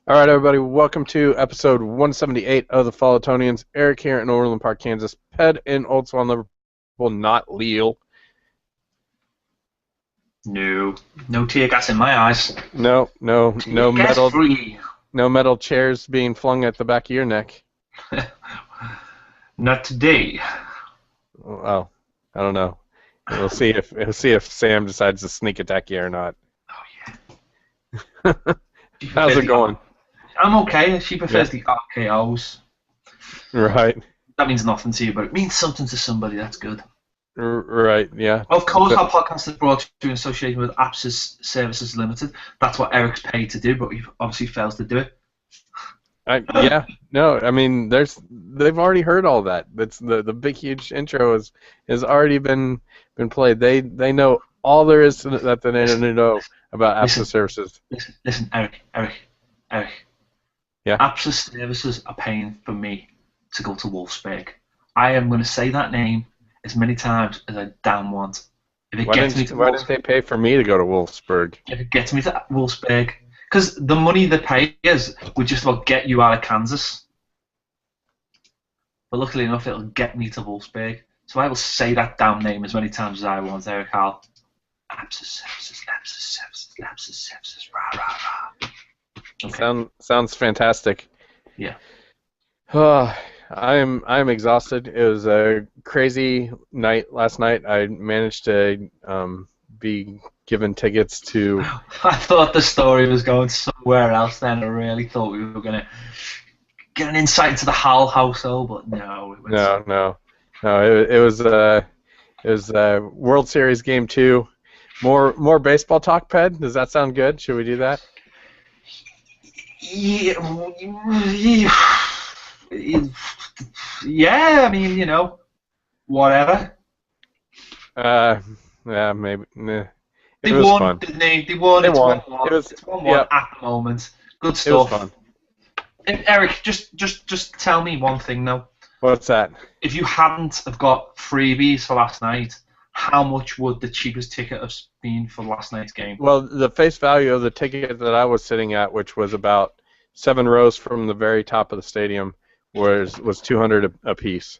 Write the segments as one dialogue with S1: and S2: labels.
S1: All right, everybody, welcome to episode 178 of the Follow-Tonians. Eric here in Overland Park, Kansas. Ped in Old Swan, Liverpool, not Lille.
S2: No, no tear gas in my eyes.
S1: No
S2: Tear gas free.
S1: no metal chairs being flung at the back of your neck.
S2: Not today.
S1: Oh, I don't know. We'll see if Sam decides to sneak attack you or not.
S2: Oh yeah.
S1: How's it going?
S2: I'm okay. She prefers the RKOs.
S1: Right.
S2: That means nothing to you, but it means something to somebody. That's good.
S1: Right. Yeah.
S2: Of course, our podcast is brought to you in association with Apps Services Limited. That's what Eric's paid to do, but he obviously fails to do it.
S1: No. I mean, they've already heard all that. That's the big huge intro has already been played. They know all there is that they need to know about Apps Services.
S2: Listen, Eric.
S1: Yeah.
S2: Apps Services are paying for me to go to Wolfsburg. I am going to say that name as many times as I damn want.
S1: Why didn't they pay for me to go to Wolfsburg?
S2: If it gets me to Wolfsburg, because the money they pay us would just about get you out of Kansas. But luckily enough, it'll get me to Wolfsburg. So I will say that damn name as many times as I want, Eric Hall. Apps Services, rah, rah, rah.
S1: Okay. Sounds fantastic.
S2: Yeah.
S1: I'm exhausted. It was a crazy night last night. I managed to be given tickets to.
S2: I thought the story was going somewhere else. Then I really thought we were gonna get an insight into the Hall household, but no.
S1: No. It was World Series Game 2. More baseball talk, Ped. Does that sound good? Should we do that?
S2: Yeah, I mean, whatever.
S1: Yeah, maybe. Nah.
S2: They
S1: was
S2: won,
S1: fun.
S2: didn't they? They won.
S1: They
S2: It's
S1: won.
S2: 1-1. It's 1-1
S1: Yep.
S2: at the moment. Good
S1: It
S2: stuff.
S1: was fun.
S2: Eric, just tell me one thing now.
S1: What's that?
S2: If you hadn't have got freebies for last night, how much would the cheapest ticket have been for last night's game?
S1: Well, the face value of the ticket that I was sitting at, which was about 7 rows from the very top of the stadium, was $200 a piece.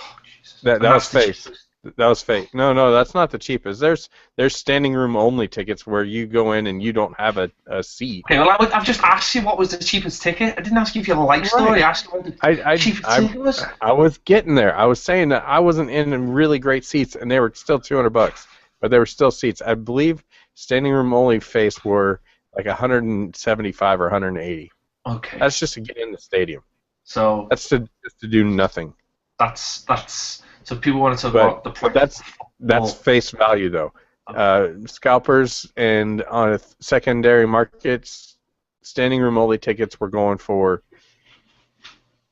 S2: Oh, Jesus.
S1: That was face. That was fake. No, that's not the cheapest. There's standing room only tickets where you go in and you don't have a seat.
S2: Okay, well, I've just asked you what was the cheapest ticket. I didn't ask you if you liked the story. I asked you what the cheapest ticket was.
S1: I was getting there. I was saying that I wasn't in really great seats, and they were still $200, but they were still seats. I believe standing room only face were like 175 or 180.
S2: Okay.
S1: That's just to get in the stadium.
S2: So
S1: that's just to do nothing.
S2: That's so people want to talk about the price.
S1: That's face value though. Scalpers and on secondary markets, standing room only tickets were going for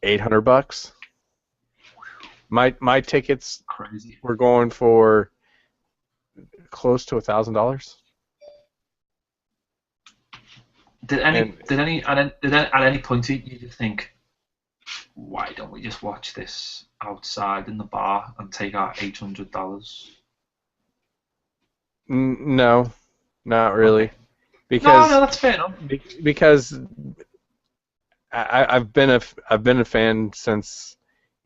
S1: $800. My tickets
S2: Crazy.
S1: were going for close to $1,000.
S2: Did at any point you think, why don't we just watch this outside in the bar and take our $800?
S1: No, not really.
S2: Okay.
S1: Because
S2: no, that's fair enough.
S1: Because I've been a fan since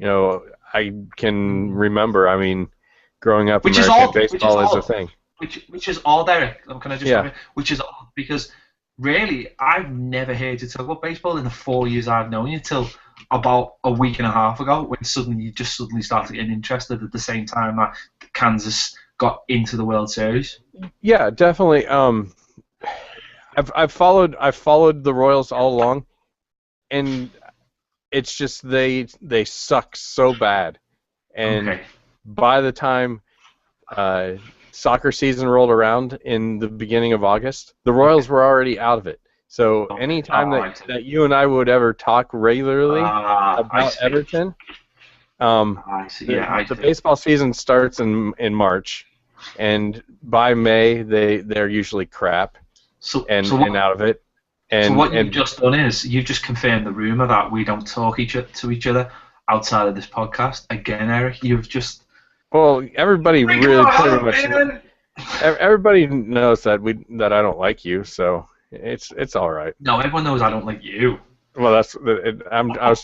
S1: I can remember. I mean, growing up, American baseball is a thing.
S2: Which is odd, Eric. Can I just
S1: yeah.
S2: Which is odd because really I've never heard you talk about baseball in the 4 years I've known you till about a week and a half ago when you suddenly started getting interested at the same time that Kansas got into the World Series.
S1: Yeah, definitely. I've followed the Royals all along, and it's just they suck so bad, and by the time soccer season rolled around in the beginning of August, the Royals were already out of it. So anytime that you and I would ever talk regularly about Everton, the baseball season starts in March, and by May they're usually crap and out of it.
S2: So what you've just done is you've just confirmed the rumor that we don't talk to each other outside of this podcast. Again, Eric, you've just
S1: everybody really pretty much everybody knows that I don't like you, so It's all right.
S2: No, everyone knows I don't like you.
S1: Well, I was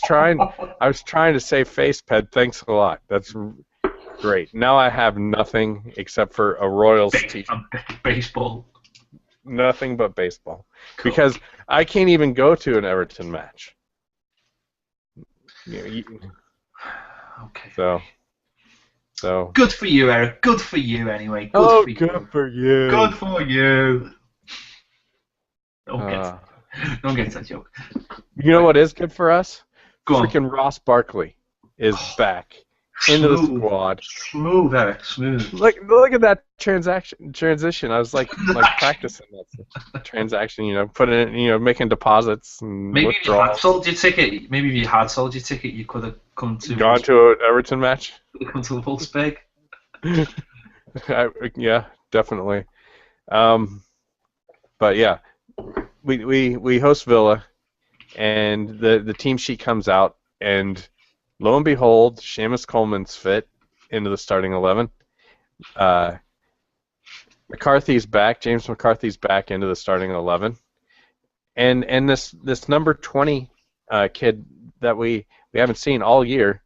S1: trying to save face, Ped. Thanks a lot. That's great. Now I have nothing except for a Royals t-shirt.
S2: Baseball.
S1: Nothing but baseball.
S2: Cool.
S1: Because I can't even go to an Everton match.
S2: Okay.
S1: So.
S2: Good for you, Eric. Good for you, anyway.
S1: Good
S2: you.
S1: for you.
S2: Good for you. Don't get that joke.
S1: You know what is good for us?
S2: Go on.
S1: Freaking Ross Barkley is back into the squad.
S2: Smooth, Eric. Smooth.
S1: Look at that transition. I was like practicing that transaction. Putting it, making deposits and
S2: maybe
S1: withdrawals.
S2: If you had sold your ticket. Maybe if you had sold your ticket, you could have gone
S1: to an Everton match.
S2: Come to the Wolfsburg.
S1: Yeah, definitely. But yeah, we host Villa, and the team sheet comes out, and lo and behold, Seamus Coleman's fit into the starting 11. McCarthy's back. James McCarthy's back into the starting 11, and this number 20 kid that we haven't seen all year.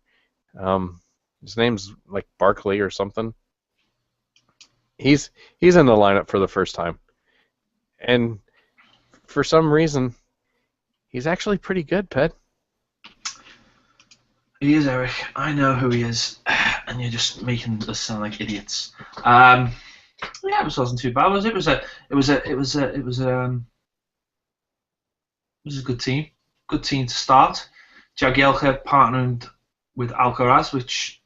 S1: His name's like Barkley or something. He's in the lineup for the first time, and for some reason, he's actually pretty good, Ped.
S2: He is, Eric. I know who he is, and you're just making us sound like idiots. Yeah, it wasn't too bad. It was a good team. Good team to start. Jagielka partnered with Alcaraz, which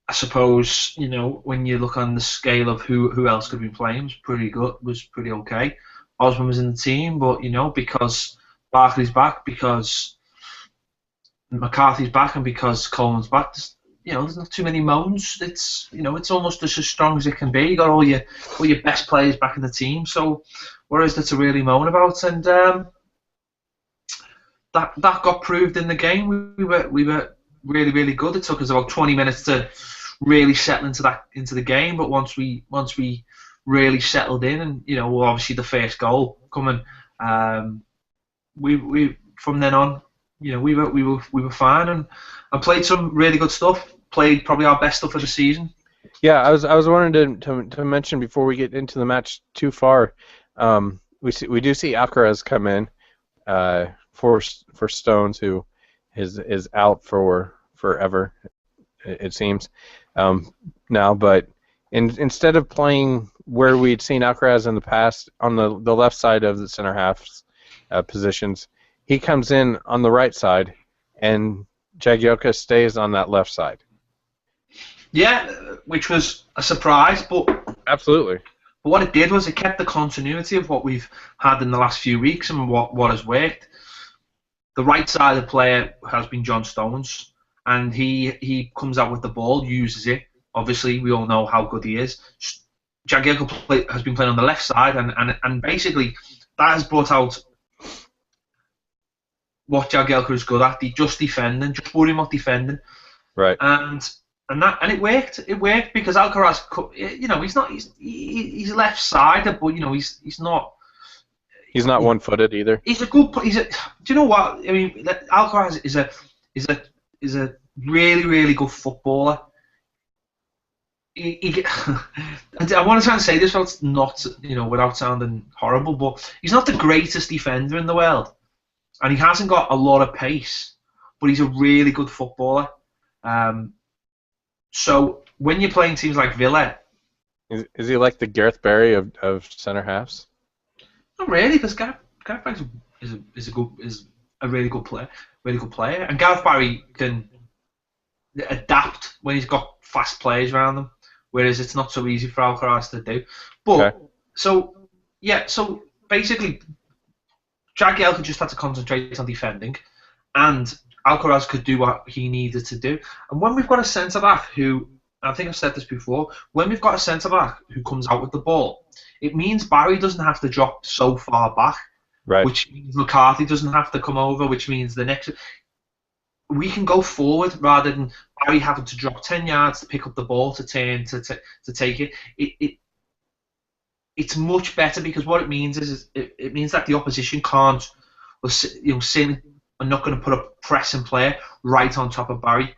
S2: I suppose, when you look on the scale of who else could be playing, was pretty good. Was pretty okay. Osman was in the team, but because Barkley's back, because McCarthy's back, and because Coleman's back, there's not too many moans. It's it's almost just as strong as it can be. You got all your best players back in the team. So what is there to really moan about? And that got proved in the game. We were really, really good. It took us about 20 minutes to really settle into the game. But once we really settled in, and obviously the first goal coming, we from then on, we were fine and played some really good stuff. Played probably our best stuff of the season.
S1: Yeah, I was wanting to mention before we get into the match too far. We do see Alcaraz come in for Stones, who is out for forever, it seems now. But instead of playing where we'd seen Alcaraz in the past on the left side of the center half's positions, he comes in on the right side, and Jagielka stays on that left side.
S2: Yeah, which was a surprise, but
S1: absolutely.
S2: But what it did was it kept the continuity of what we've had in the last few weeks and what has worked. The right side of the player has been John Stones, and he comes out with the ball, uses it. Obviously, we all know how good he is. Jagielka has been playing on the left side, and basically that has brought out what Jagielka is good at. Just defending, just worrying about defending.
S1: Right.
S2: And it worked. It worked because Alcaraz, he's left-sided, but he's not.
S1: He's not one-footed either.
S2: He's a good. Do you know what I mean? Alcaraz is a really, really good footballer. I want to try and say this without not without sounding horrible, but he's not the greatest defender in the world, and he hasn't got a lot of pace, but he's a really good footballer. So when you're playing teams like Villa,
S1: is he like the Gareth Barry of centre halves?
S2: Not really, because Gareth Barry is a really good player, and Gareth Barry can adapt when he's got fast players around him, whereas it's not so easy for Alcaraz to do. But so basically, Jagielka just had to concentrate on defending, and Alcaraz could do what he needed to do. And when we've got a centre-back who, I think I've said this before, when we've got a centre-back who comes out with the ball, it means Barry doesn't have to drop so far back,
S1: right?
S2: Which means McCarthy doesn't have to come over, which means the next... We can go forward rather than Barry having to drop 10 yards to pick up the ball to turn, to take it. it's much better because what it means is it means that the opposition can't, Sin are not going to put a pressing player right on top of Barry,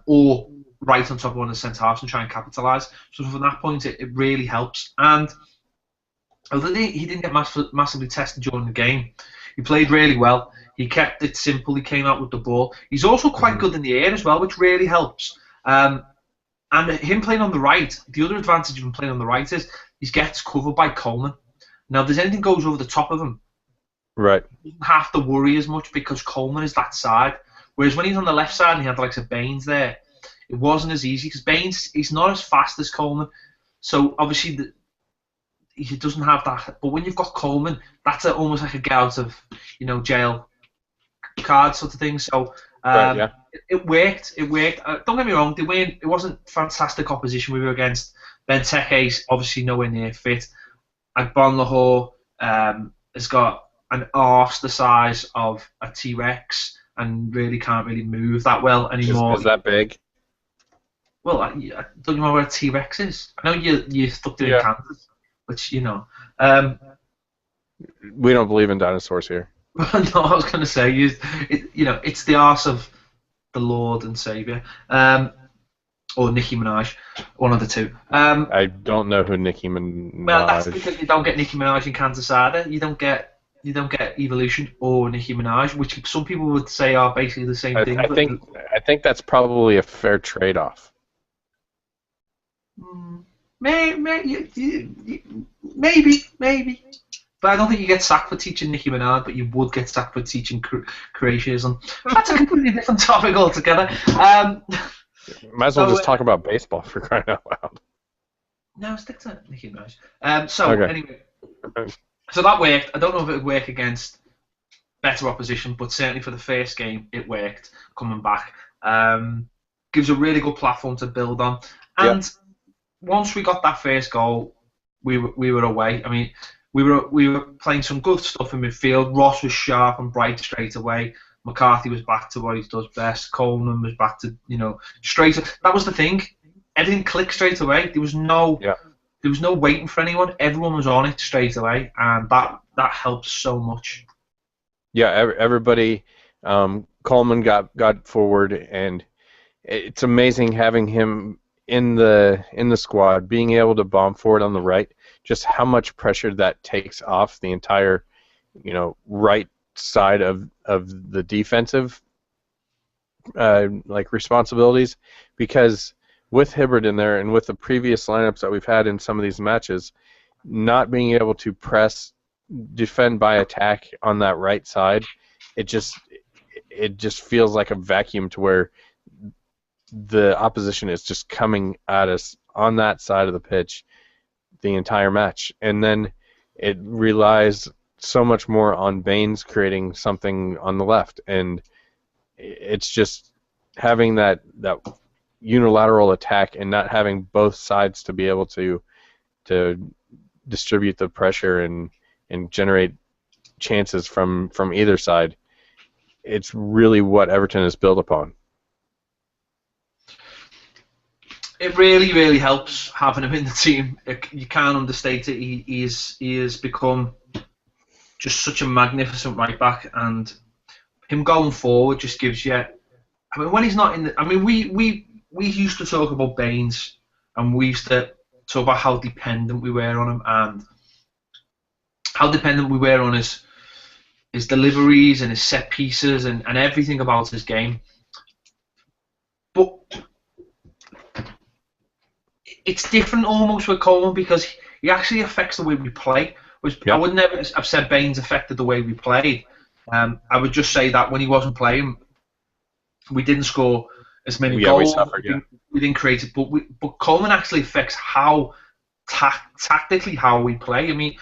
S2: or right on top of one of the centre halves and try and capitalise. So from that point, it really helps. And although he didn't get massively tested during the game, he played really well. He kept it simple. He came out with the ball. He's also quite good in the air as well, which really helps. And him playing on the right, the other advantage of him playing on the right is he gets covered by Coleman. Now, if there's anything goes over the top of him,
S1: Right.
S2: he doesn't have to worry as much because Coleman is that side. Whereas when he's on the left side and he had the likes of Baines there, it wasn't as easy because Baines, he's not as fast as Coleman. So obviously he doesn't have that. But when you've got Coleman, that's almost like a get out of jail card sort of thing. So
S1: Right, yeah.
S2: it worked. It worked. Don't get me wrong. It wasn't fantastic opposition we were against. Benteke's obviously nowhere near fit. Agbonlahor has got an arse the size of a T-Rex and really can't really move that well anymore.
S1: Is that big?
S2: Well, I don't know where a T-Rex is. I know you stuck it in Kansas, which
S1: We don't believe in dinosaurs here.
S2: No, I was going to say it's the arse of the Lord and Savior, or Nicki Minaj, one of the two.
S1: I don't know who Nicki Minaj.
S2: Well, that's because you don't get Nicki Minaj in Kansas either. You don't get Evolution or Nicki Minaj, which some people would say are basically the same thing.
S1: I think that's probably a fair trade-off.
S2: Maybe. But I don't think you get sacked for teaching Nicki Minaj, but you would get sacked for teaching creationism. That's a completely different topic altogether.
S1: Might as well just talk about baseball for crying out loud.
S2: No, stick to Nicki Minaj. Anyway, so that worked. I don't know if it would work against better opposition, but certainly for the first game, it worked coming back. Gives a really good platform to build on. And once we got that first goal, we were away. I mean, we were playing some good stuff in midfield. Ross was sharp and bright straight away. McCarthy was back to what he does best. Coleman was back to straight. That was the thing. Everything clicked straight away. There was no waiting for anyone. Everyone was on it straight away, and that helps so much.
S1: Yeah, everybody. Coleman got forward, and it's amazing having him in the squad, being able to bomb forward on the right. Just how much pressure that takes off the entire, right side of the defensive responsibilities, because with Hibbert in there and with the previous lineups that we've had in some of these matches, not being able to defend by attack on that right side, it just feels like a vacuum to where the opposition is just coming at us on that side of the pitch the entire match, and then it relies so much more on Baines creating something on the left, and it's just having that unilateral attack and not having both sides to be able to distribute the pressure and generate chances from either side. It's really what Everton is built upon.
S2: It really, really helps having him in the team. You can't understate it. He has become just such a magnificent right back, and him going forward just gives you. I mean, when he's not in the, I mean, we used to talk about Baines, and we used to talk about how dependent we were on him, and how dependent we were on his deliveries and his set pieces and everything about his game. But it's different almost with Coleman because he actually affects the way we play. I would never have said Baines affected the way we played. I would just say that when he wasn't playing, we didn't score as many goals.
S1: We suffered,
S2: we didn't create it, but Coleman actually affects how tactically how we play. I mean,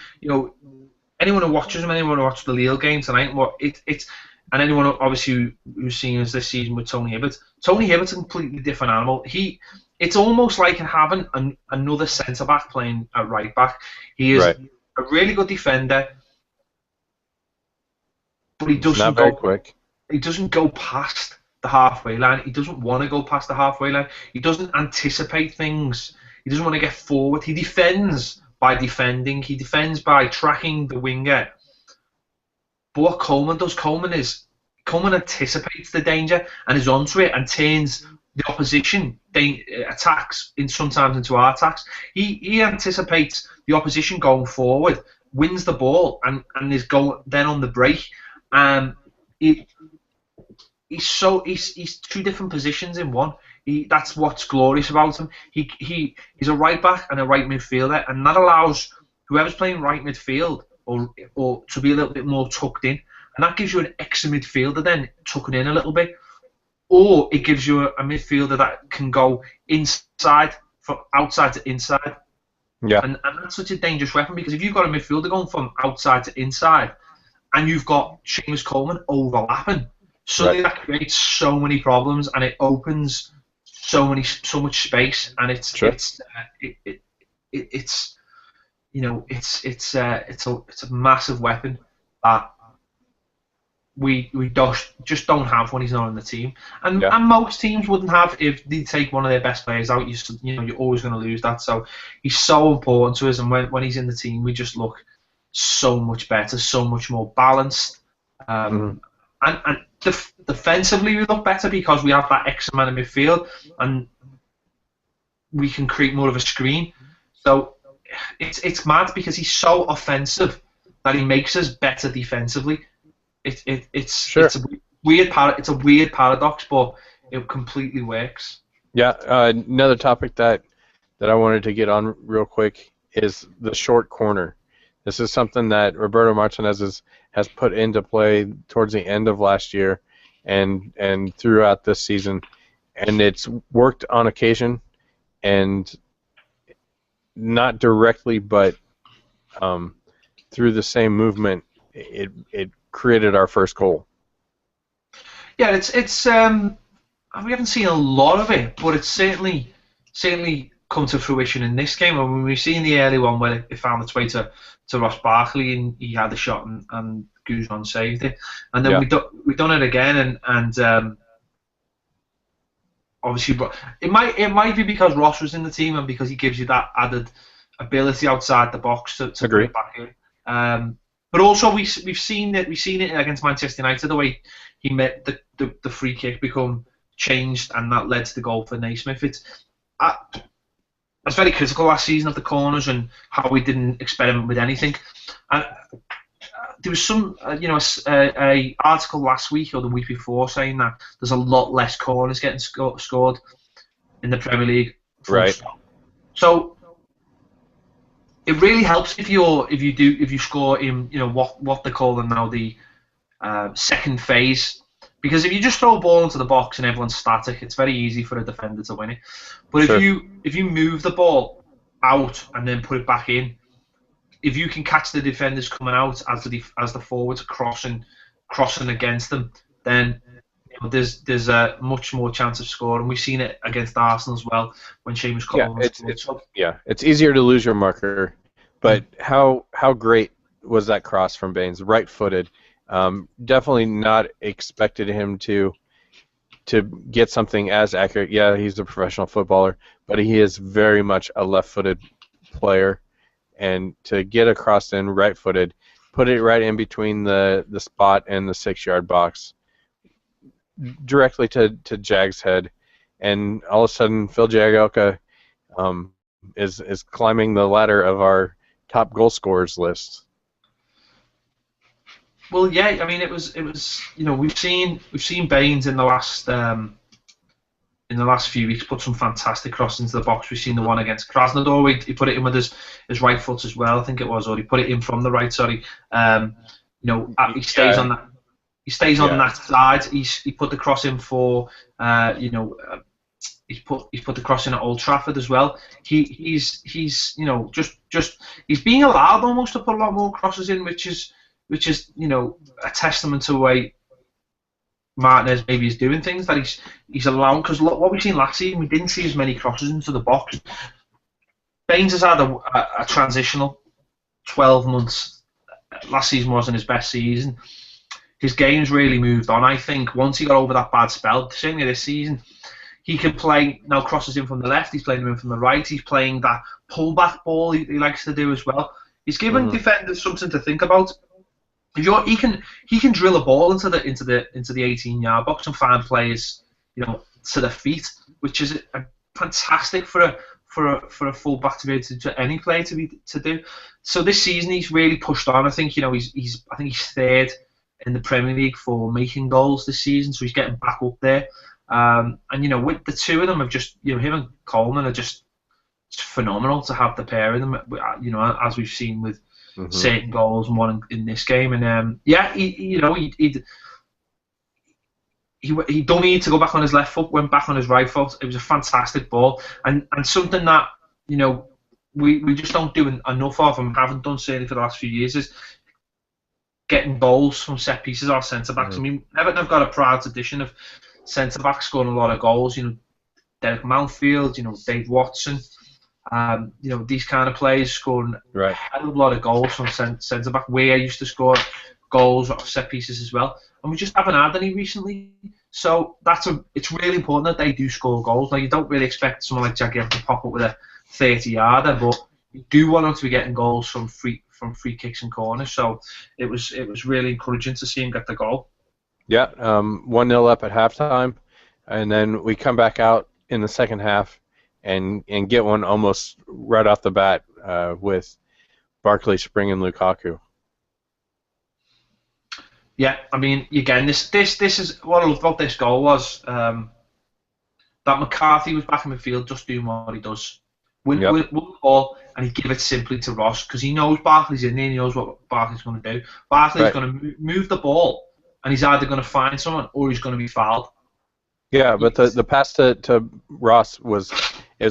S2: anyone who watches him, anyone who watched the Lille game tonight, and anyone obviously who's seen us this season with Tony Hibbert. Tony Hibbert's a completely different animal. It's almost like having another centre back playing at right back. He is a really good defender, but he doesn't
S1: not very quick.
S2: He doesn't go past the halfway line. He doesn't want to go past the halfway line. He doesn't anticipate things. He doesn't want to get forward. He defends, by defending. He defends by tracking the winger. But what Coleman does, Coleman anticipates the danger and is onto it and turns the opposition attacks sometimes into our attacks. He anticipates the opposition going forward, wins the ball, and is then on the break. He's two different positions in one. That's what's glorious about him. He's a right back and a right midfielder, and that allows whoever's playing right midfield or to be a little bit more tucked in, and that gives you an extra midfielder then tucking in a little bit, or it gives you a midfielder that can go inside from outside to inside.
S1: Yeah,
S2: and that's such a dangerous weapon, because if you've got a midfielder going from outside to inside, and you've got Seamus Coleman overlapping, suddenly that creates so many problems, and it opens so much space, and it's a massive weapon that we just don't have when he's not on the team, and most teams wouldn't have if they take one of their best players out. You're always going to lose that. So he's so important to us, and when he's in the team, we just look so much better, so much more balanced, and defensively we look better because we have that extra man in midfield, and we can create more of a screen. So it's mad because he's so offensive that he makes us better defensively. It's a weird paradox, but it completely works.
S1: Yeah. Another topic that I wanted to get on real quick is the short corner. This is something that Roberto Martinez has put into play towards the end of last year and throughout this season, and it's worked on occasion, and not directly, but through the same movement, it created our first goal.
S2: Yeah, it's we haven't seen a lot of it, but it's certainly come to fruition in this game. I mean, we've seen the early one where it found its way to Ross Barkley, and he had the shot, and Guzman saved it, and then we've done it again, and obviously it might be because Ross was in the team and because he gives you that added ability outside the box to bring it back in. But also we've seen it against Manchester United, the way he made the free kick become changed, and that led to the goal for Naismith. I was very critical last season of the corners and how we didn't experiment with anything. And there was some, a article last week or the week before saying that there's a lot less corners getting scored in the Premier League.
S1: Right.
S2: So it really helps if you score in what they're calling now the second phase. Because if you just throw a ball into the box and everyone's static, it's very easy for a defender to win it. But if you move the ball out and then put it back in, if you can catch the defenders coming out as the forwards crossing against them, then there's a much more chance of scoring. We've seen it against Arsenal as well when Seamus Coleman.
S1: It's easier to lose your marker, but how great was that cross from Baines, right-footed? Definitely not expected him to get something as accurate. Yeah, he's a professional footballer, but he is very much a left-footed player, and to get across in right-footed, put it right in between the spot and the 6-yard box, directly to Jag's head, and all of a sudden Phil Jagielka is climbing the ladder of our top goal scorers list.
S2: Well, yeah, I mean, it was we've seen Baines in the last few weeks put some fantastic crosses into the box. We've seen the one against Krasnodar. He put it in with his right foot as well, I think it was, or he put it in from the right. Sorry, he stays on that. He stays on that side. He put the cross in for he's put the cross in at Old Trafford as well. He's he's being allowed almost to put a lot more crosses in, which is a testament to the way Martinez maybe is doing things, that he's allowing, because what we've seen last season, we didn't see as many crosses into the box. Baines has had a transitional 12 months. Last season wasn't his best season. His game's really moved on, I think. Once he got over that bad spell, certainly this season, he can play now crosses in from the left, he's playing them in from the right, he's playing that pullback ball he likes to do as well. He's given
S1: Mhm.
S2: defenders something to think about. He can drill a ball into the 18-yard box and find players, to the feet, which is fantastic for a full back to be able to any player to do. So this season he's really pushed on. I think he's third in the Premier League for making goals this season, so he's getting back up there. And with the two of them, him and Coleman are just it's phenomenal to have the pair of them. As we've seen with certain goals and one in this game, and he don't need to go back on his left foot, went back on his right foot. It was a fantastic ball, and something that we just don't do enough of, and haven't done certainly for the last few years, is getting goals from set pieces. Our centre backs. I mean, Everton have got a proud tradition of centre backs scoring a lot of goals. Derek Mountfield, Dave Watson. These kind of players scoring a hell of a lot of goals from centre back. Where used to score goals off set pieces as well, and we just haven't had any recently. So it's really important that they do score goals. Now you don't really expect someone like Jagielka to pop up with a 30-yarder, but you do want him to be getting goals from free kicks and corners. So it was really encouraging to see him get the goal.
S1: Yeah, 1-0 up at halftime, and then we come back out in the second half and get one almost right off the bat with Barkley springing Lukaku.
S2: Yeah, I mean, again, this is what I loved about this goal was that McCarthy was back in midfield just doing what he does. Win the ball, and he give it simply to Ross because he knows Barkley's in there and he knows what Barkley's going to do. Barkley's going to move the ball, and he's either going to find someone or he's going to be fouled.
S1: Yeah, but the pass to Ross was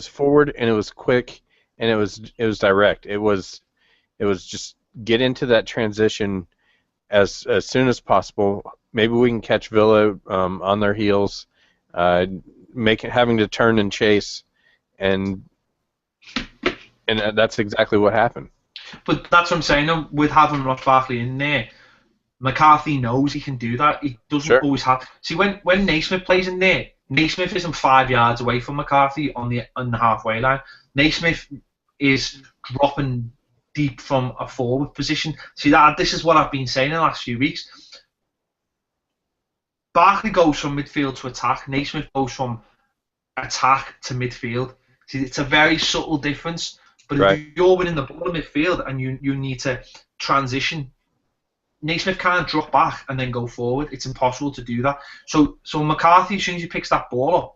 S1: forward, and it was quick, and it was direct. It was just get into that transition as soon as possible. Maybe we can catch Villa on their heels, having to turn and chase, and that's exactly what happened.
S2: But that's what I'm saying. Though, with having Ross Barkley in there, McCarthy knows he can do that. He doesn't always have. See, when Naismith plays in there, Naismith isn't 5 yards away from McCarthy on the halfway line. Naismith is dropping deep from a forward position. See, this is what I've been saying in the last few weeks. Barkley goes from midfield to attack. Naismith goes from attack to midfield. See, it's a very subtle difference. But if you're winning the ball in midfield and you need to transition, Naismith can't drop back and then go forward. It's impossible to do that. So McCarthy, as soon as he picks that ball up,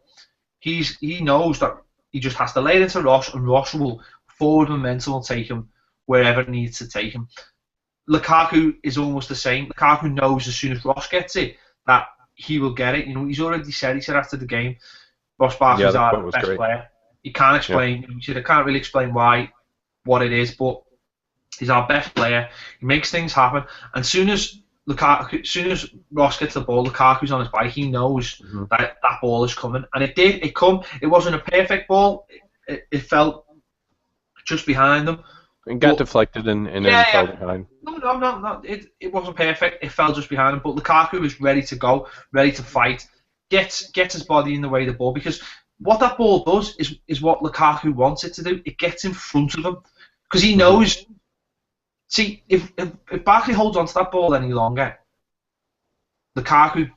S2: he knows that he just has to lay it into Ross, and Ross will forward momentum will take him wherever it needs to take him. Lukaku is almost the same. Lukaku knows as soon as Ross gets it that he will get it. He's already said after the game, Ross Barkley's our best player. He can't explain. He said I can't really explain what it is, but he's our best player. He makes things happen. And soon as Ross gets the ball, Lukaku's on his bike. He knows that ball is coming, and it did. It come. It wasn't a perfect ball. It fell just behind them.
S1: It got deflected and then fell behind.
S2: No. It wasn't perfect. It fell just behind him. But Lukaku was ready to go, ready to fight. Gets his body in the way of the ball, because what that ball does is what Lukaku wants it to do. It gets in front of him because he knows. See, if Barkley holds on to that ball any longer, Lukaku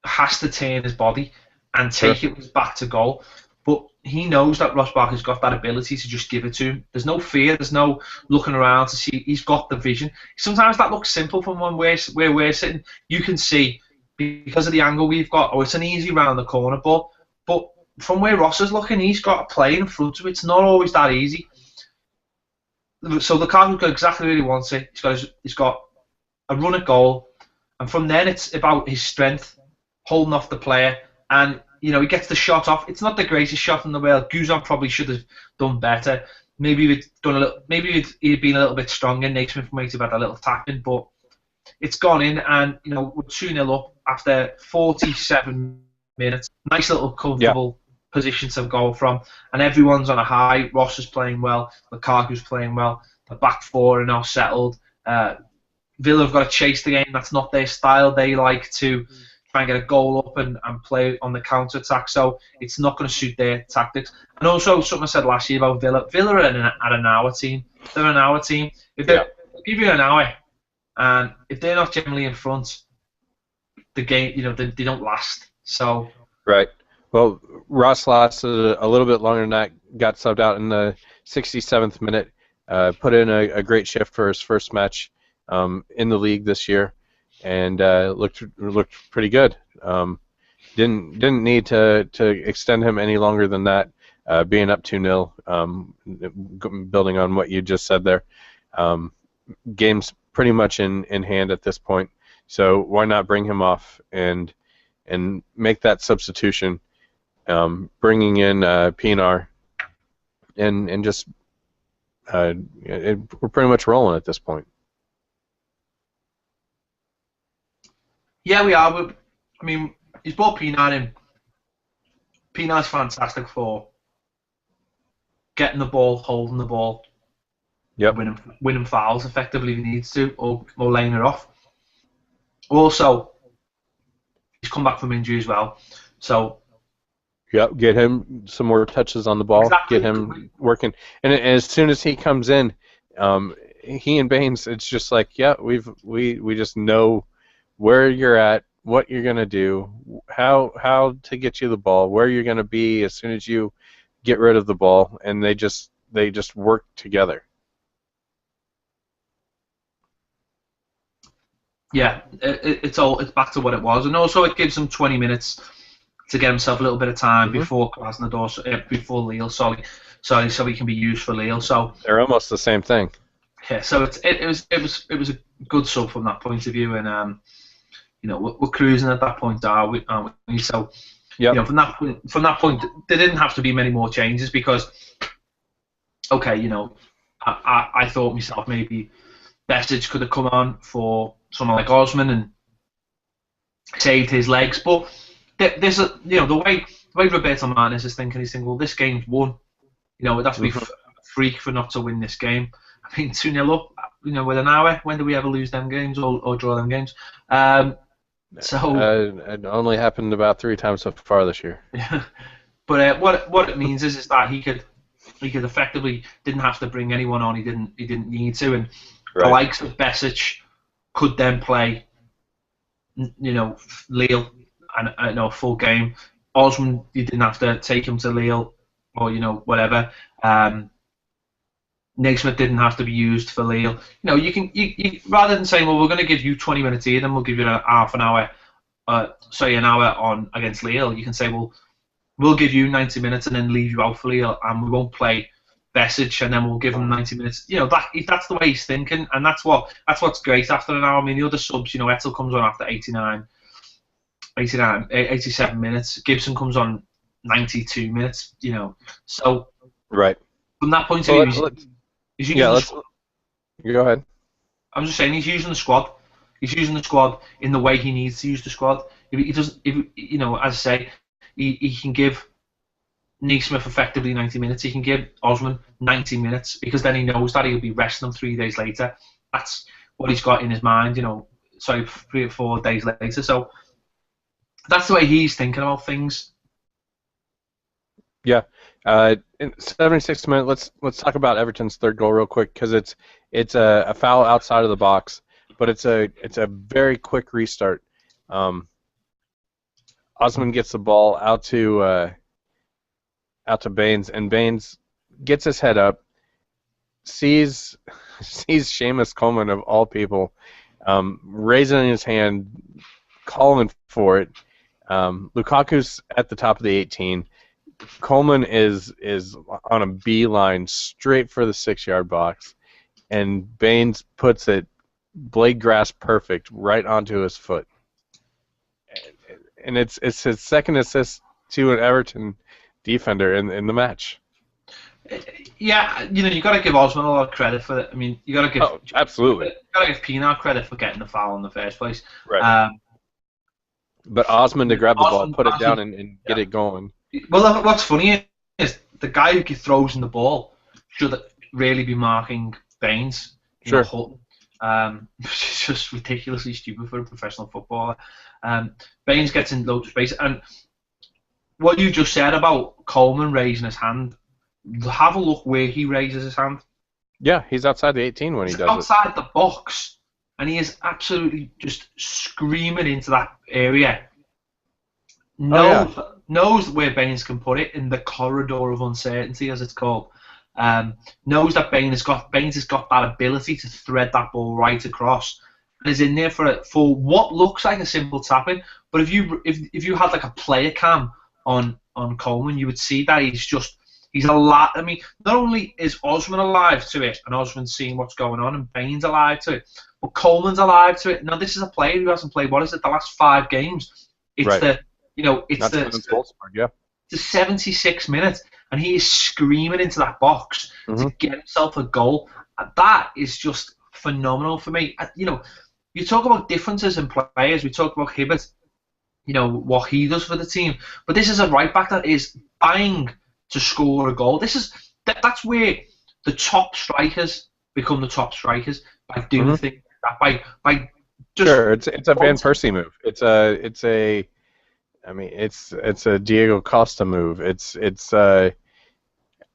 S2: has to turn his body and take it back to goal. But he knows that Ross Barkley's got that ability to just give it to him. There's no fear. There's no looking around to see. He's got the vision. Sometimes that looks simple from where we're sitting. You can see because of the angle we've got. Oh, it's an easy round the corner ball. But from where Ross is looking, he's got a play in front of it. It's not always that easy. So Lukaku's got exactly where he wants it. He's got a run at goal, and from then it's about his strength, holding off the player, and he gets the shot off. It's not the greatest shot in the world. Guzan probably should have done better. Maybe he'd been a little bit stronger. Naismith might have had a little tapping, but it's gone in, and we're 2-0 up after 47 minutes. Nice little comfortable position to go from, and everyone's on a high. Ross is playing well, Lukaku's playing well, the back four are now settled. Villa have got to chase the game. That's not their style. They like to try and get a goal up and play on the counter attack. So it's not going to suit their tactics. And also something I said last year about Villa. Villa are an hour team. They're an hour team. If they give you an hour, and if they're not generally in front, the game, they don't last. So
S1: right. Well, Ross lasted a little bit longer than that. Got subbed out in the 67th minute. Put in a great shift for his first match in the league this year, and looked pretty good. Didn't need to extend him any longer than that. Being up 2-0, building on what you just said there. Game's pretty much in hand at this point, so why not bring him off and make that substitution, bringing in PNR, and just we're pretty much rolling at this point.
S2: Yeah, we are. I mean, he's brought P9 in. P9's fantastic for getting the ball, holding the ball, winning fouls effectively if he needs to, or laying it off. Also, he's come back from injury as well, so
S1: get him some more touches on the ball, exactly. Get him working, and as soon as he comes in, he and Baines, it's just like, we just know where you're at, what you're gonna do, how to get you the ball, where you're gonna be as soon as you get rid of the ball, and they just work together.
S2: Yeah, it's back to what it was, and also it gives him 20 minutes to get himself a little bit of time before Krasnodar, before Lille, so he can be used for Lille. So
S1: they're almost the same thing.
S2: Yeah, so it was a good sub from that point of view, and we're cruising at that point, aren't we? So from that point, there didn't have to be many more changes because, I thought myself maybe Besic could have come on for someone like Osman and saved his legs, but there's the way Roberto Martinez is thinking, he's thinking, well, this game's won. It'd have to be freak for not to win this game. I mean, 2-0 up, with an hour. When do we ever lose them games or draw them games?
S1: It only happened about 3 times so far this year.
S2: Yeah, but what it means is that he could effectively didn't have to bring anyone on. He didn't need to, and the likes of Besic could then play, Lille and a full game. Osman, you didn't have to take him to Lille or whatever. Naismith didn't have to be used for Lille. You rather than saying, well, we're going to give you 20 minutes here, then we'll give you an hour on against Lille. You can say, well, we'll give you 90 minutes and then leave you out for Lille, and we won't play Besic, and then we'll give him 90 minutes. That's the way he's thinking, and that's what's great after an hour. I mean, the other subs, Etel comes on after 87 minutes. Gibson comes on 92 minutes. So
S1: right
S2: from that point of view.
S1: Go ahead.
S2: I'm just saying he's using the squad. He's using the squad in the way he needs to use the squad. He doesn't, as I say, he can give Naismith effectively 90 minutes. He can give Osman 90 minutes because then he knows that he'll be resting him 3 days later. That's what he's got in his mind. 3 or 4 days later. So that's the way he's thinking about things.
S1: Yeah. In 76th minute, let's talk about Everton's third goal real quick because it's a foul outside of the box, but it's a very quick restart. Osman gets the ball out to Baines, and Baines gets his head up, sees Seamus Coleman of all people raising his hand, calling for it. Lukaku's at the top of the 18. Coleman is on a beeline straight for the 6-yard box, and Baines puts it blade grass perfect right onto his foot. And it's his second assist to an Everton defender in the match.
S2: Yeah, you got to give Osman a lot of credit for it. I mean, you got to give
S1: absolutely.
S2: You got to give Pienaar credit for getting the foul in the first place.
S1: Right. But Osman to grab the ball, put it down, and get it going.
S2: Well, what's funny is the guy who throws in the ball should really be marking Baines.
S1: Sure.
S2: Which is just ridiculously stupid for a professional footballer. Baines gets in loads of space, and what you just said about Coleman raising his hand, have a look where he raises his hand.
S1: Yeah, he's outside the 18 when he does
S2: outside the box, and he is absolutely just screaming into that area. Knows where Baines can put it in the corridor of uncertainty, as it's called. Knows that Baines has got that ability to thread that ball right across, and is in there for what looks like a simple tapping. But if you had like a player cam on Coleman, you would see that he's alive. I mean, not only is Osman alive to it, and Osman's seeing what's going on, and Baines alive to it, but Coleman's alive to it. Now, this is a player who hasn't played, the last 5 games. It's
S1: right.
S2: the 76 minutes, and he is screaming into that box to get himself a goal. And that is just phenomenal for me. You talk about differences in players. We talk about Hibbert, what he does for the team, but this is a right back that is buying to score a goal. That's where the top strikers become the top strikers, by doing things like that, by just
S1: sure. It's a Van Persie move. It's a Diego Costa move.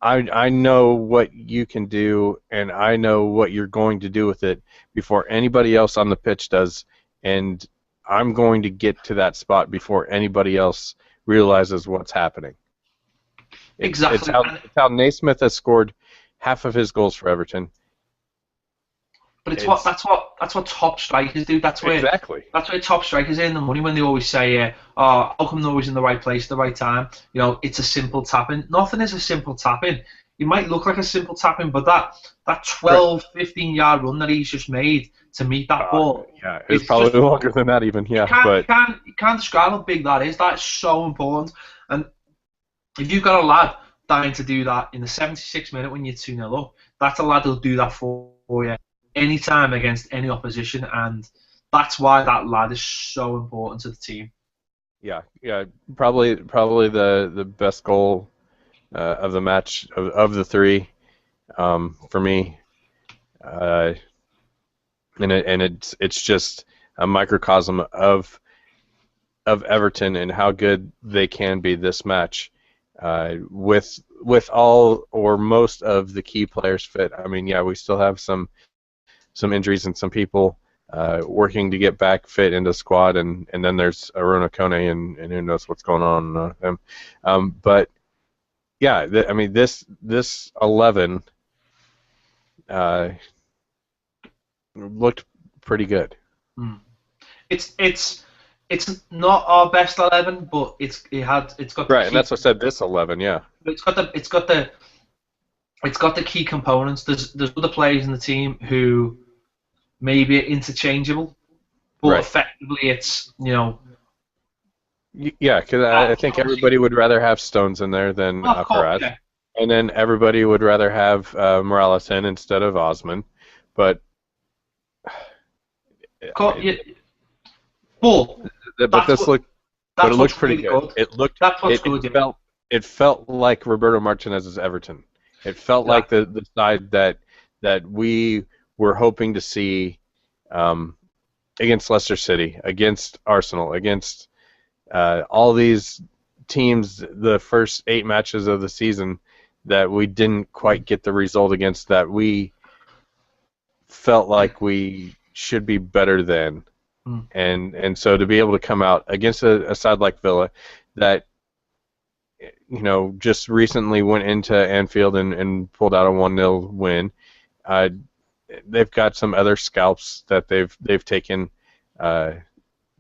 S1: I know what you can do, and I know what you're going to do with it before anybody else on the pitch does, and I'm going to get to that spot before anybody else realizes what's happening.
S2: Exactly.
S1: It's how Naismith has scored half of his goals for Everton.
S2: But that's what top strikers do. That's where top strikers earn the money, when they always say, how come they're always in the right place at the right time? It's a simple tapping. Nothing is a simple tapping. It might look like a simple tapping, but that 12, 15-yard run that he's just made to meet that ball.
S1: Yeah, it's probably just longer than that even. Yeah,
S2: you can't describe how big that is. That is so important. And if you've got a lad dying to do that in the 76th minute when you're 2-0 up, that's a lad who'll do that for you anytime against any opposition, and that's why that lad is so important to the team.
S1: Yeah, probably the best goal of the match of the 3 for me, and it's just a microcosm of Everton and how good they can be this match. With all or most of the key players fit. I mean, yeah, we still have some injuries and some people working to get back fit into the squad, and then there's Aruna Kone, and who knows what's going on with him. But yeah, this 11 looked pretty good.
S2: It's not our best 11, but it's got
S1: right, and that's what I said. This 11, yeah.
S2: It's got the key components. There's other players in the team who maybe are interchangeable, but effectively it's
S1: Yeah, because I think everybody would rather have Stones in there than Alcaraz, yeah. And then everybody would rather have Morales in instead of Osman, but. But it looked pretty good. It felt like Roberto Martinez's Everton. It felt like the side that we were hoping to see against Leicester City, against Arsenal, against all these teams the first 8 matches of the season that we didn't quite get the result against, that we felt like we should be better than. And so to be able to come out against a side like Villa that just recently went into Anfield and pulled out a 1-0 win, they've got some other scalps that they've taken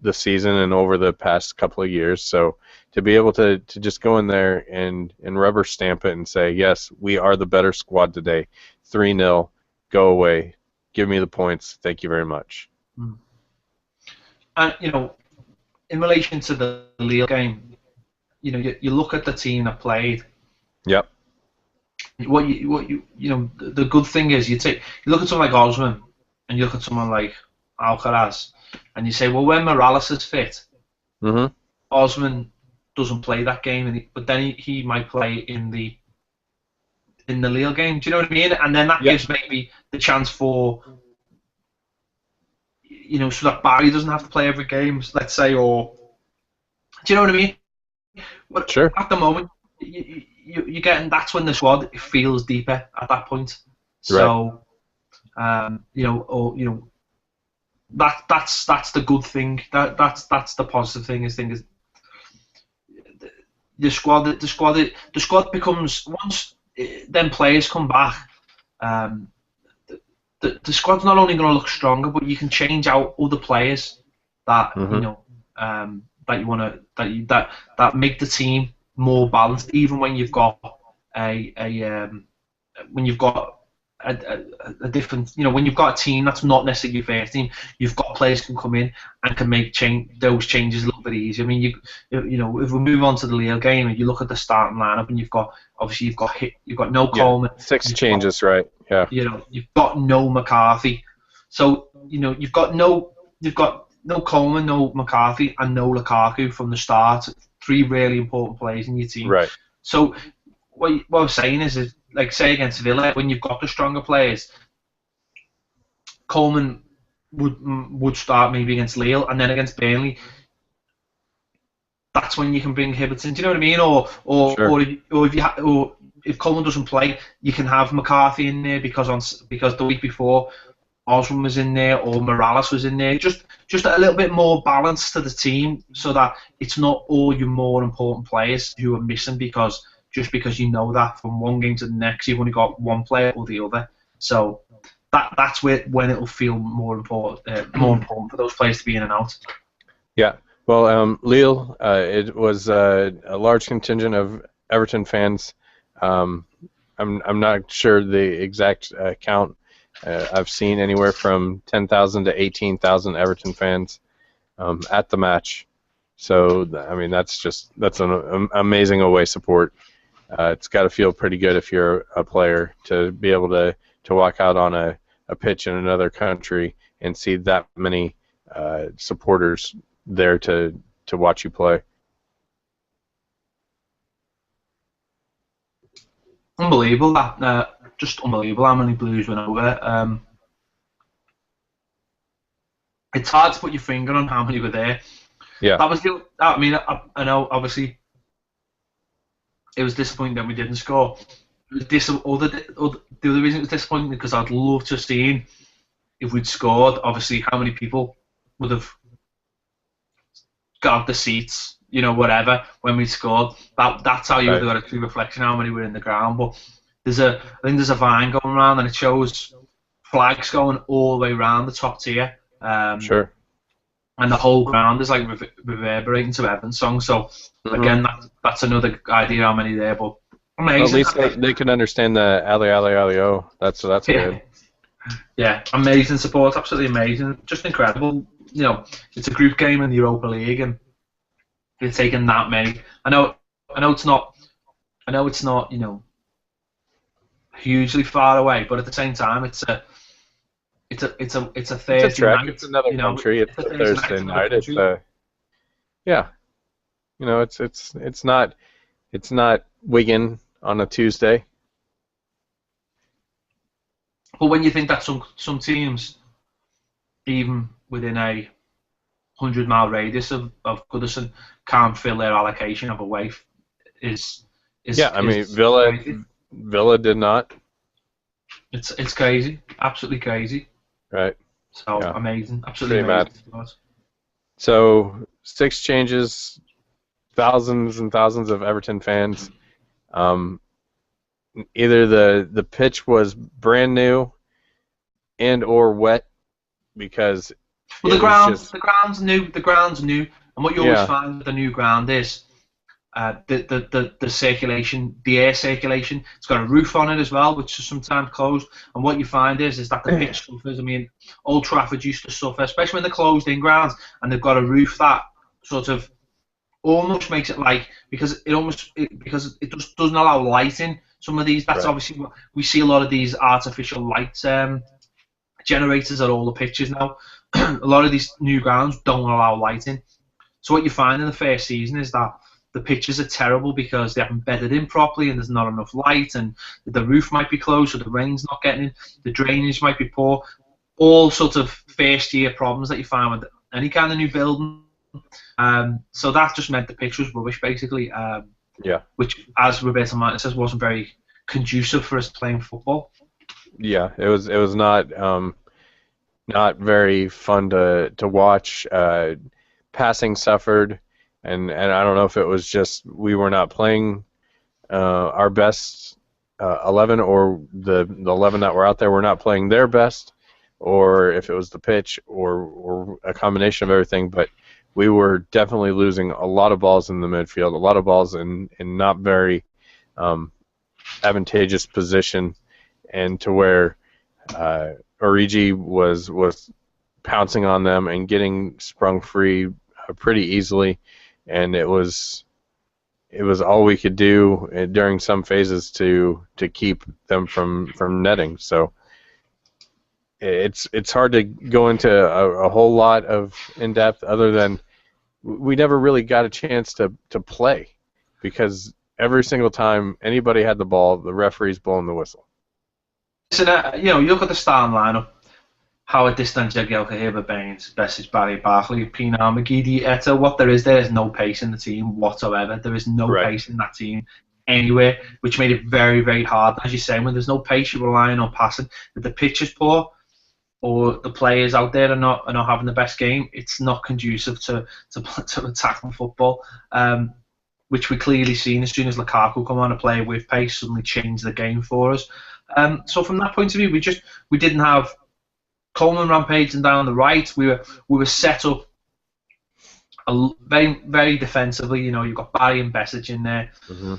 S1: this season and over the past couple of years. So to be able to just go in there and rubber stamp it and say, yes, we are the better squad today, 3-0, go away, give me the points, thank you very much.
S2: And in relation to the Lille game, you look at the team that played.
S1: Yep.
S2: The good thing is you look at someone like Osman and you look at someone like Alcaraz, and you say, well, when Morales is fit, Osman doesn't play that game, but then he might play in the Lille game. Do you know what I mean? And then that gives maybe the chance for so that Barry doesn't have to play every game, let's say, or do you know what I mean? But
S1: Sure.
S2: at the moment, you're getting, that's when the squad feels deeper at that point. So, right. That's the good thing. That's the positive thing. Is the squad becomes, once them players come back. The squad's not only going to look stronger, but you can change out other players that that you want to that make the team more balanced. Even when you've got when you've got a different, when you've got a team that's not necessarily your first team, you've got players can come in and can make those changes a little bit easier. I mean, if we move on to the Lille game and you look at the starting lineup, and you've got no Coleman,
S1: 6 changes, right? Yeah.
S2: You've got no McCarthy, so you've got no Coleman, no McCarthy, and no Lukaku from the start. 3 really important players in your team.
S1: Right.
S2: So what I'm saying is like, say against Villa, when you've got the stronger players, Coleman would start maybe against Lille, and then against Burnley, that's when you can bring Hibbert in. Do you know what I mean? Or if Coleman doesn't play, you can have McCarthy in there because the week before Osman was in there or Morales was in there. Just a little bit more balance to the team, so that it's not all your more important players who are missing because you know that from one game to the next you've only got one player or the other. So that's when it'll feel more important for those players to be in and out.
S1: Yeah. Well, Lille, it was a large contingent of Everton fans. I'm not sure the exact count. I've seen anywhere from 10,000 to 18,000 Everton fans at the match. So I mean, that's an amazing away support. It's got to feel pretty good if you're a player to be able to walk out on a pitch in another country and see that many supporters there to watch you play.
S2: Unbelievable that, just unbelievable how many Blues went over. It's hard to put your finger on how many were there.
S1: Yeah.
S2: That was I know obviously it was disappointing that we didn't score. The other reason it was disappointing because I'd love to have seen, if we'd scored, obviously how many people would have got the seats, whatever, when we scored. That's how you would have got a true reflection how many were in the ground. But I think there's a vine going around and it shows flags going all the way around the top tier.
S1: Sure.
S2: And the whole ground is like reverberating to Evan's song. So again, that's another idea how many there, but amazing.
S1: Well, at least they can understand the Ali Ali Ali O. That's good.
S2: Yeah, amazing support, absolutely amazing, just incredible. It's a group game in the Europa League, and you're taking that many. I know it's not hugely far away, but at the same time, it's a Thursday night.
S1: It's another country. It's a Thursday night. It's not Wigan on a Tuesday.
S2: But when you think that some teams, even within a 100-mile radius of Goodison, can't fill their allocation of away,
S1: Villa did not.
S2: It's crazy, absolutely crazy.
S1: Right.
S2: So amazing, absolutely amazing.
S1: So 6 changes, thousands and thousands of Everton fans. Either the pitch was brand new and or wet because
S2: the ground's new, and what you always find with the new ground is the circulation, the air circulation. It's got a roof on it as well, which is sometimes closed. And what you find is that the pitch suffers. I mean, Old Trafford used to suffer, especially when they're closed in grounds and they've got a roof that sort of almost makes it like, because it just doesn't allow light in. Some of these, that's obviously what we see, a lot of these artificial light generators at all the pitches now. A lot of these new grounds don't allow light in. So what you find in the first season is that the pitches are terrible because they haven't bedded in properly and there's not enough light, and the roof might be closed so the rain's not getting in, the drainage might be poor. all sort of first-year problems that you find with any kind of new building. So that just meant the pitch was rubbish, basically.
S1: Yeah.
S2: Which, as Roberto Martin says, wasn't very conducive for us playing football.
S1: Yeah, it was not very fun to watch. Passing suffered, and I don't know if it was just we were not playing our best 11, or the 11 that were out there were not playing their best, or if it was the pitch, or a combination of everything. But we were definitely losing a lot of balls in the midfield, a lot of balls in not very advantageous position, and to where Origi was pouncing on them and getting sprung free pretty easily, and it was all we could do during some phases to keep them from netting. So it's hard to go into a whole lot of in depth, other than we never really got a chance to play, because every single time anybody had the ball, the referee's blowing the whistle.
S2: Listen, you look at the starting lineup. Howard Distan, Jagielka, Herbert Baines, Besic, Barry, Barkley, Pienaar, McGeady, Etta. What there is no pace in the team whatsoever. There is no pace in that team anywhere, which made it very, very hard. As you say, when there's no pace, you're relying on passing. If the pitch is poor, or the players out there are not having the best game, it's not conducive to attacking football, which we clearly seen as soon as Lukaku come on. A player with pace suddenly changed the game for us. So from that point of view, we didn't have Coleman rampaging down the right. We were set up very, very defensively. You've got Barry and Besic in there.
S1: Mm-hmm.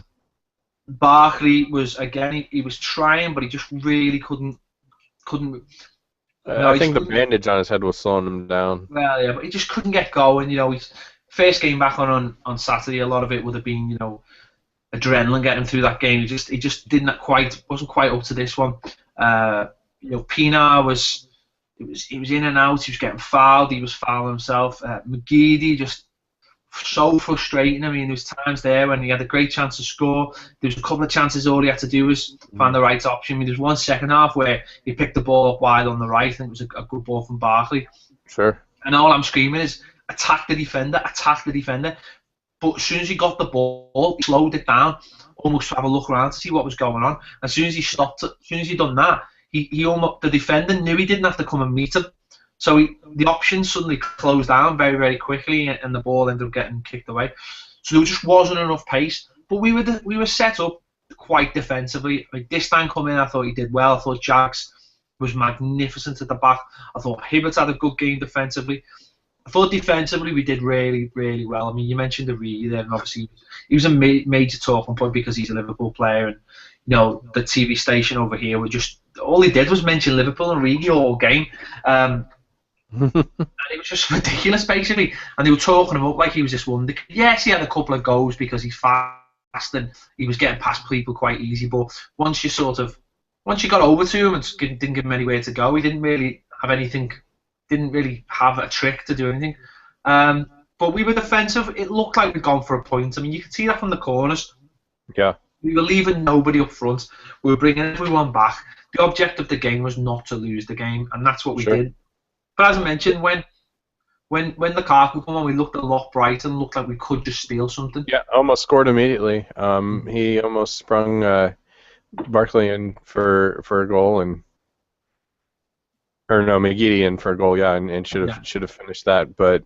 S2: Barkley was, again, he was trying, but he just really couldn't.
S1: I think the bandage on his head was slowing him down.
S2: Well, yeah, but he just couldn't get going. His first game back on Saturday, a lot of it would have been, adrenaline getting him through that game. He just wasn't quite up to this one. Pienaar he was in and out. He was getting fouled. He was fouling himself. McGeady, just so frustrating. I mean, there was times there when he had a great chance to score. There was a couple of chances all he had to do was find the right option. I mean, there was one second half where he picked the ball up wide on the right. I think it was a good ball from Barkley.
S1: Sure.
S2: And all I'm screaming is, attack the defender, attack the defender. But as soon as he got the ball, he slowed it down, almost to have a look around to see what was going on. As soon as he stopped, as soon as he done that, the defender knew he didn't have to come and meet him. So the options suddenly closed down very, very quickly, and the ball ended up getting kicked away. So there just wasn't enough pace. But we were set up quite defensively. Like, this time coming in, I thought he did well. I thought Jags was magnificent at the back. I thought Hibbert had a good game defensively. I thought defensively we did really, really well. I mean, you mentioned Origi there, and obviously he was a major talking point because he's a Liverpool player, and the TV station over here were just, all he did was mention Liverpool and Origi all game. And it was just ridiculous, basically. And they were talking him up like he was this wonder. Yes, he had a couple of goals because he's fast and he was getting past people quite easy. But once you got over to him and didn't give him anywhere to go, he didn't really have anything. Didn't really have a trick to do anything. But we were defensive. It looked like we'd gone for a point. I mean, you could see that from the corners.
S1: Yeah. We
S2: were leaving nobody up front. We were bringing everyone back. The object of the game was not to lose the game, and that's what we did. But as I mentioned, when Lukaku came on, we looked a lot brighter and looked like we could just steal something.
S1: Yeah, almost scored immediately. He almost sprung Barkley in for a goal, McGeady in for a goal, and should have finished that. But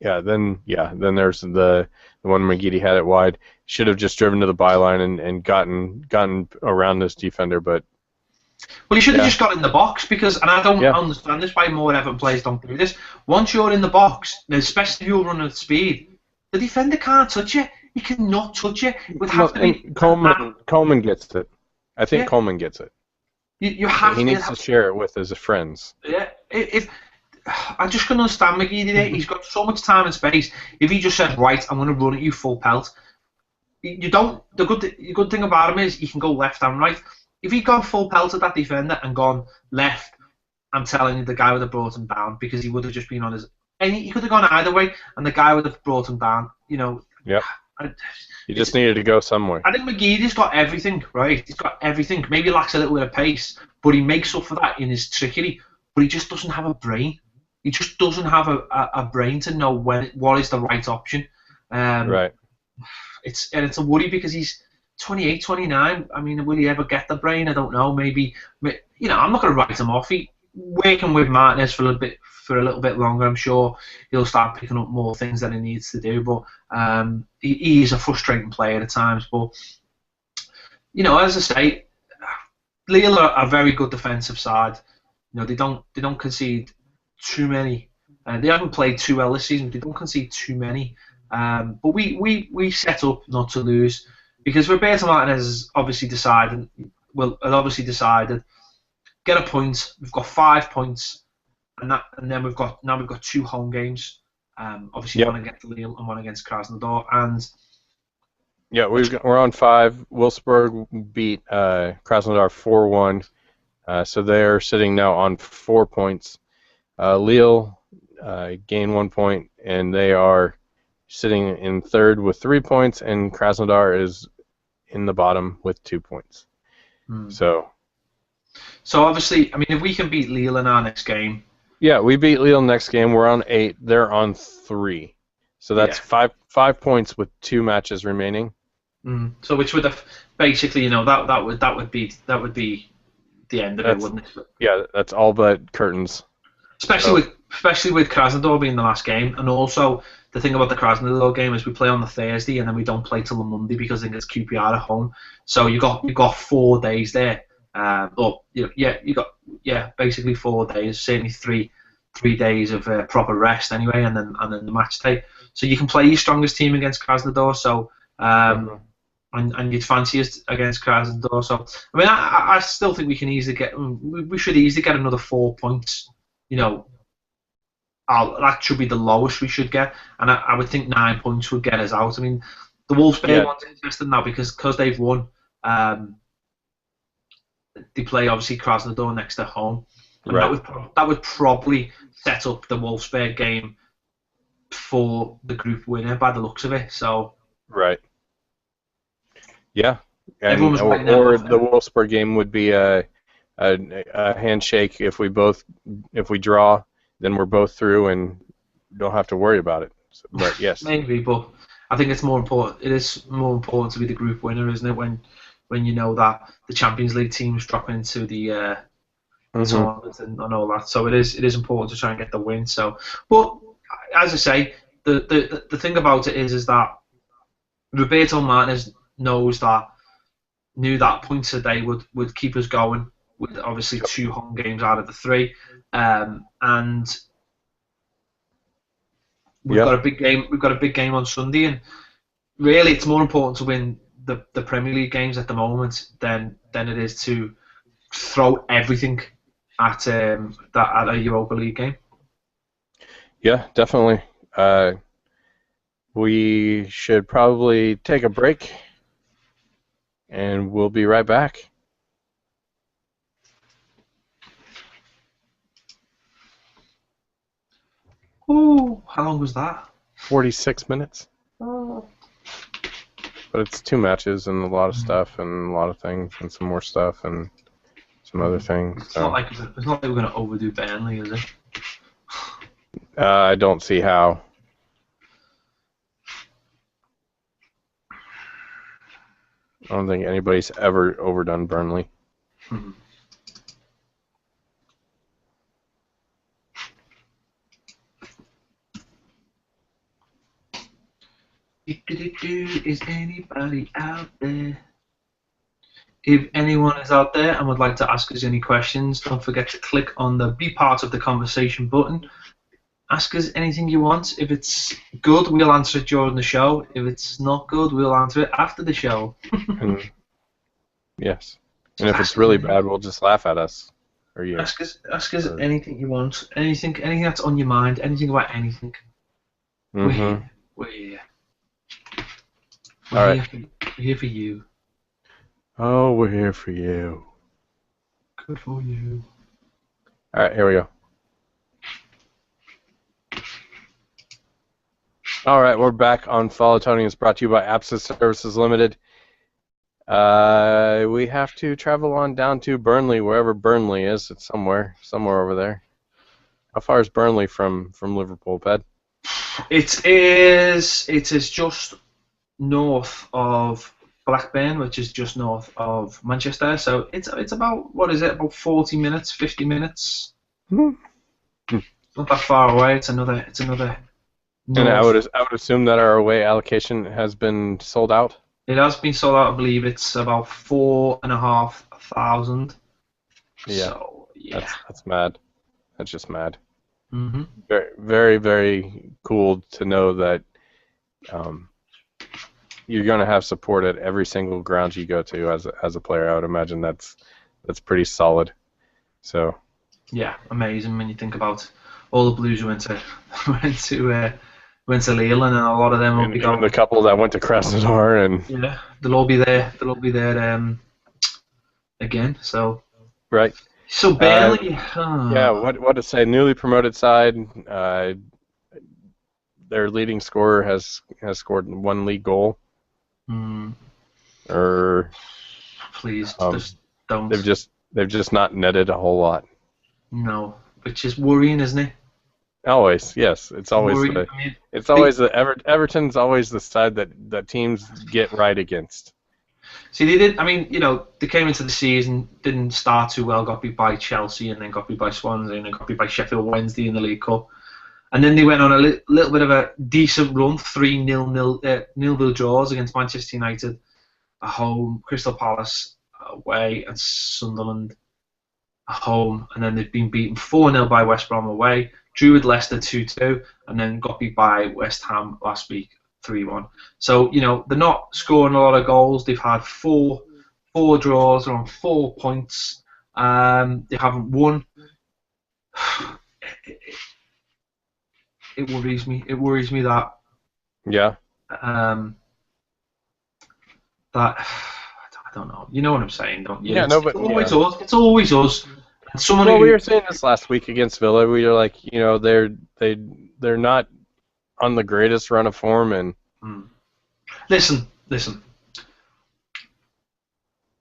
S1: then there's the one McGeady had it wide. Should have just driven to the byline and gotten around this defender, but.
S2: Well, he should have just got in the box, because, and I don't understand this, why more Everton players don't do this. Once you're in the box, especially if you're running at speed, the defender can't touch you. He cannot touch you. It would have to be.
S1: Coleman gets it. I think Coleman gets it.
S2: You have.
S1: He needs to share it with his friends.
S2: Yeah. If I just couldn't understand McGeady there. He's got so much time and space. If he just said, right, I'm going to run at you full pelt. You don't. The good thing about him is he can go left and right. If he'd gone full pelt at that defender and gone left, I'm telling you, the guy would have brought him down, because he would have just been on his. And he could have gone either way, and the guy would have brought him down.
S1: Yep. You just needed to go somewhere.
S2: I think McGeady's got everything, right? He's got everything. Maybe he lacks a little bit of pace, but he makes up for that in his trickery. but he just doesn't have a brain. He just doesn't have a brain to know what is the right option.
S1: Right.
S2: It's a worry because he's 28, 29. I mean, will he ever get the brain? I don't know. Maybe, I'm not going to write him off. Working with Martinez for a little bit longer, I'm sure he'll start picking up more things that he needs to do. But he is a frustrating player at times. But as I say, Lille are a very good defensive side. They don't concede too many. They haven't played too well this season. They don't concede too many. But we set up not to lose because Roberto Martinez has obviously decided. Get a point. We've got 5 points, and then we've got 2 home games. Obviously one against Lille and one against Krasnodar. And
S1: yeah, we're on 5. Wolfsburg beat Krasnodar 4-1, so they're sitting now on 4 points. Lille gained 1 point, and they are sitting in third with 3 points, and Krasnodar is in the bottom with 2 points. So
S2: obviously, I mean, if we can beat Lille in our next game.
S1: Yeah, we beat Lille next game. We're on 8. They're on 3. So that's 5 points with 2 matches remaining.
S2: So which would have basically, that would be the end of it, wouldn't it?
S1: Yeah, that's all but curtains.
S2: Especially with Krasnodar being the last game, and also the thing about the Krasnodar game is we play on the Thursday and then we don't play till the Monday because I think it's QPR at home. So you got 4 days there. Basically 4 days, certainly three days of proper rest anyway, and then the match day. So you can play your strongest team against Krasnodar. So and you'd fancy us against Krasnodar. So I mean, I still think we can easily we should easily get another 4 points. That should be the lowest we should get, and I would think 9 points would get us out. I mean, the Wolfsburg one's interesting now because they've won. They play obviously Krasnodar next at home, and that would probably set up the Wolfsburg game for the group winner by the looks of it. So
S1: yeah, or the Wolfsburg game would be a handshake. If we draw, then we're both through and don't have to worry about it. So, but yes,
S2: maybe, but I think it's more important. It is more important to be the group winner, isn't it? When you know that the Champions League teams drop into the tournament and all that, so it is important to try and get the win. So, but as I say, the thing about it is that Roberto Martinez knew that points a day would keep us going with obviously 2 home games out of the 3, and we've got a big game. We've got a big game on Sunday, and really, it's more important to win the Premier League games at the moment than it is to throw everything at a Europa League game.
S1: Yeah, definitely. We should probably take a break, and we'll be right back.
S2: Oh, how long was that?
S1: 46 minutes.
S2: Oh.
S1: But it's 2 matches and a lot of stuff and a lot of things and some more stuff and some other things.
S2: It's not like we're going to overdo Burnley, is it?
S1: I don't see how. I don't think anybody's ever overdone Burnley.
S2: Is anybody out there? If anyone is out there and would like to ask us any questions, don't forget to click on the Be Part of the Conversation button. Ask us anything you want. If it's good, we'll answer it during the show. If it's not good, we'll answer it after the show.
S1: Yes. And if it's really bad, we'll just laugh at us. Or you.
S2: Ask us anything you want. Anything that's on your mind. Anything about anything. We're here. We're here. We're here for you.
S1: Oh, we're here for you.
S2: Good for you.
S1: All right, here we go. All right, we're back on Follow Tony. It's brought to you by Abscess Services Limited. We have to travel on down to Burnley, wherever Burnley is. It's somewhere over there. How far is Burnley from Liverpool, Ped?
S2: It is just north of Blackburn, which is just north of Manchester. So it's about, what is it? About 40 minutes, 50 minutes.
S1: Hmm.
S2: Not that far away. It's another
S1: And I
S2: north.
S1: would assume that our away allocation has been sold out.
S2: It has been sold out. I believe it's about 4,500.
S1: Yeah,
S2: So yeah.
S1: that's mad. That's just mad.
S2: Mhm.
S1: Very, very, very cool to know that um, you're going to have support at every single ground you go to as a player. I would imagine that's pretty solid. So
S2: Yeah, amazing when you think about all the Blues who went to went to uh, went to Lille, and a lot of them will
S1: and
S2: be
S1: even the
S2: going.
S1: couple that went to Krasnodar and
S2: Yeah, they'll all be there. They'll all be there again.
S1: right.
S2: So
S1: Uh,
S2: Burnley.
S1: yeah, what to say? Newly promoted side. Their leading scorer has scored one league goal.
S2: Hmm,
S1: Or
S2: please,
S1: um,
S2: just don't.
S1: they've just not netted a whole lot.
S2: No, which is worrying, isn't it?
S1: Always, yes. It's always
S2: Worrying.
S1: the
S2: I mean,
S1: it's
S2: they
S1: always the Everton's always the side that teams get right against.
S2: see they did. I mean, they came into the season, didn't start too well, got beat by Chelsea, and then got beat by Swansea, and then got beat by Sheffield Wednesday in the League Cup. And then they went on a little bit of a decent run, 3-0 draws against Manchester United at home, Crystal Palace away, and Sunderland at home. And then they've been beaten 4-0 by West Brom away, drew with Leicester 2-2, and then got beat by West Ham last week 3-1. So, they're not scoring a lot of goals. They've had four draws, they're on 4 points. They haven't won. It worries me. It worries me that
S1: Yeah.
S2: um, that I don't know. You know what I'm saying, don't you?
S1: Yeah,
S2: It's,
S1: no,
S2: it's
S1: but
S2: always
S1: yeah.
S2: us. It's always us. And someone
S1: Well, we
S2: who
S1: were saying this last week against Villa. We were like, they're not on the greatest run of form, and
S2: hmm. Listen.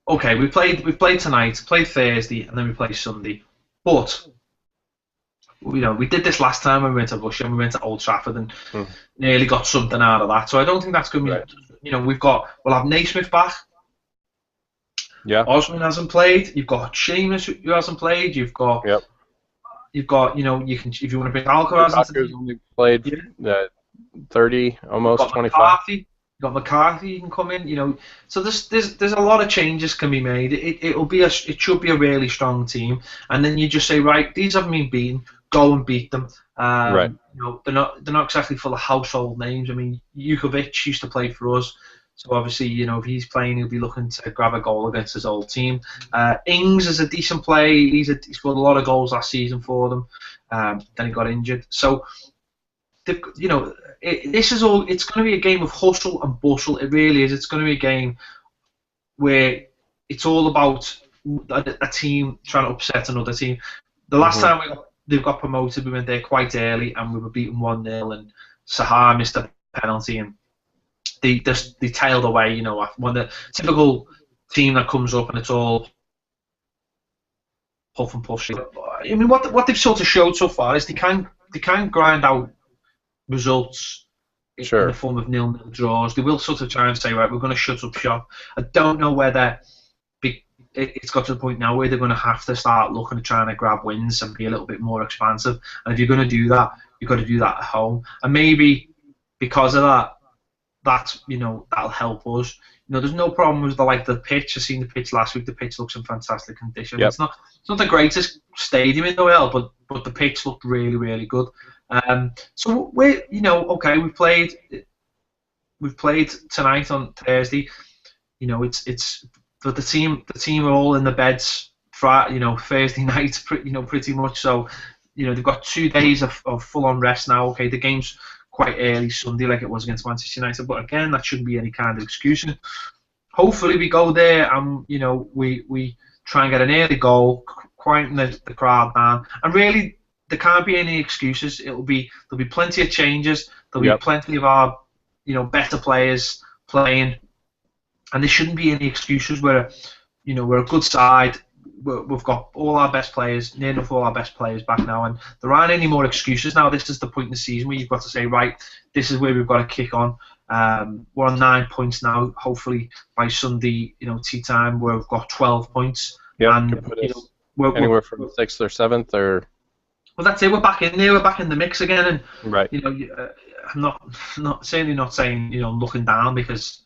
S2: Okay, we played tonight, played Thursday, and then we play Sunday. But we did this last time when we went to Russia and we went to Old Trafford and
S1: hmm,
S2: nearly got something out of that. So I don't think that's going to
S1: right.
S2: be. We'll have Naismith back.
S1: Yeah.
S2: Osman hasn't played. You've got Seamus who hasn't played. You've got
S1: Yep.
S2: You've got, you can, if you want to bring Alcaraz into
S1: Lukaku's
S2: the,
S1: only played
S2: yeah,
S1: 30,
S2: you've
S1: almost
S2: got
S1: 25.
S2: McCarthy, you can come in, So there's a lot of changes can be made. It should be a really strong team, and then you just say, right, these haven't been beaten, go and beat them.
S1: Right.
S2: They're not exactly full of household names. I mean, Jukovic used to play for us. So obviously, if he's playing, he'll be looking to grab a goal against his old team. Ings is a decent play. He scored a lot of goals last season for them. Then he got injured. So, this is all. It's going to be a game of hustle and bustle. It really is. It's going to be a game where it's all about a team trying to upset another team. The last
S1: Hmm.
S2: time they got promoted, we went there quite early and we were beaten 1-0, and Sahar missed a penalty, and they tailed away. When the typical team that comes up and it's all puff and push. I mean, what they've sort of showed so far is they can grind out results in the
S1: Sure.
S2: form of 0-0 draws. They will sort of try and say, right, we're going to shut up shop. I don't know whether it's got to the point now where they're going to have to start looking at trying to grab wins and be a little bit more expansive. And if you're going to do that, you've got to do that at home. And maybe because of that, that'll help us. There's no problem with the pitch. I seen the pitch last week. The pitch looks in fantastic condition.
S1: Yep.
S2: It's not the greatest stadium in the world, but the pitch looked really, really good. So okay, we've played tonight on Thursday. It's but the team are all in the beds Thursday night, pretty much. So they've got 2 days of full on rest now. Okay, the game's quite early Sunday, like it was against Manchester United, but again, that shouldn't be any kind of excuse. And hopefully, we go there and we try and get an early goal, quieten the crowd down, and really there can't be any excuses. There'll be plenty of changes. There'll be
S1: Yep.
S2: plenty of our better players playing. and there shouldn't be any excuses. We're a good side. We've got all our best players, near enough all our best players back now, and there aren't any more excuses now. This is the point in the season where you've got to say, right, this is where we've got to kick on. We're on 9 points now. Hopefully by Sunday, tea time, we've got 12 points.
S1: Yeah,
S2: and
S1: we're anywhere from 6th or 7th, or.
S2: Well, that's it. We're back in there. We're back in the mix again, and
S1: right.
S2: I'm not saying looking down, because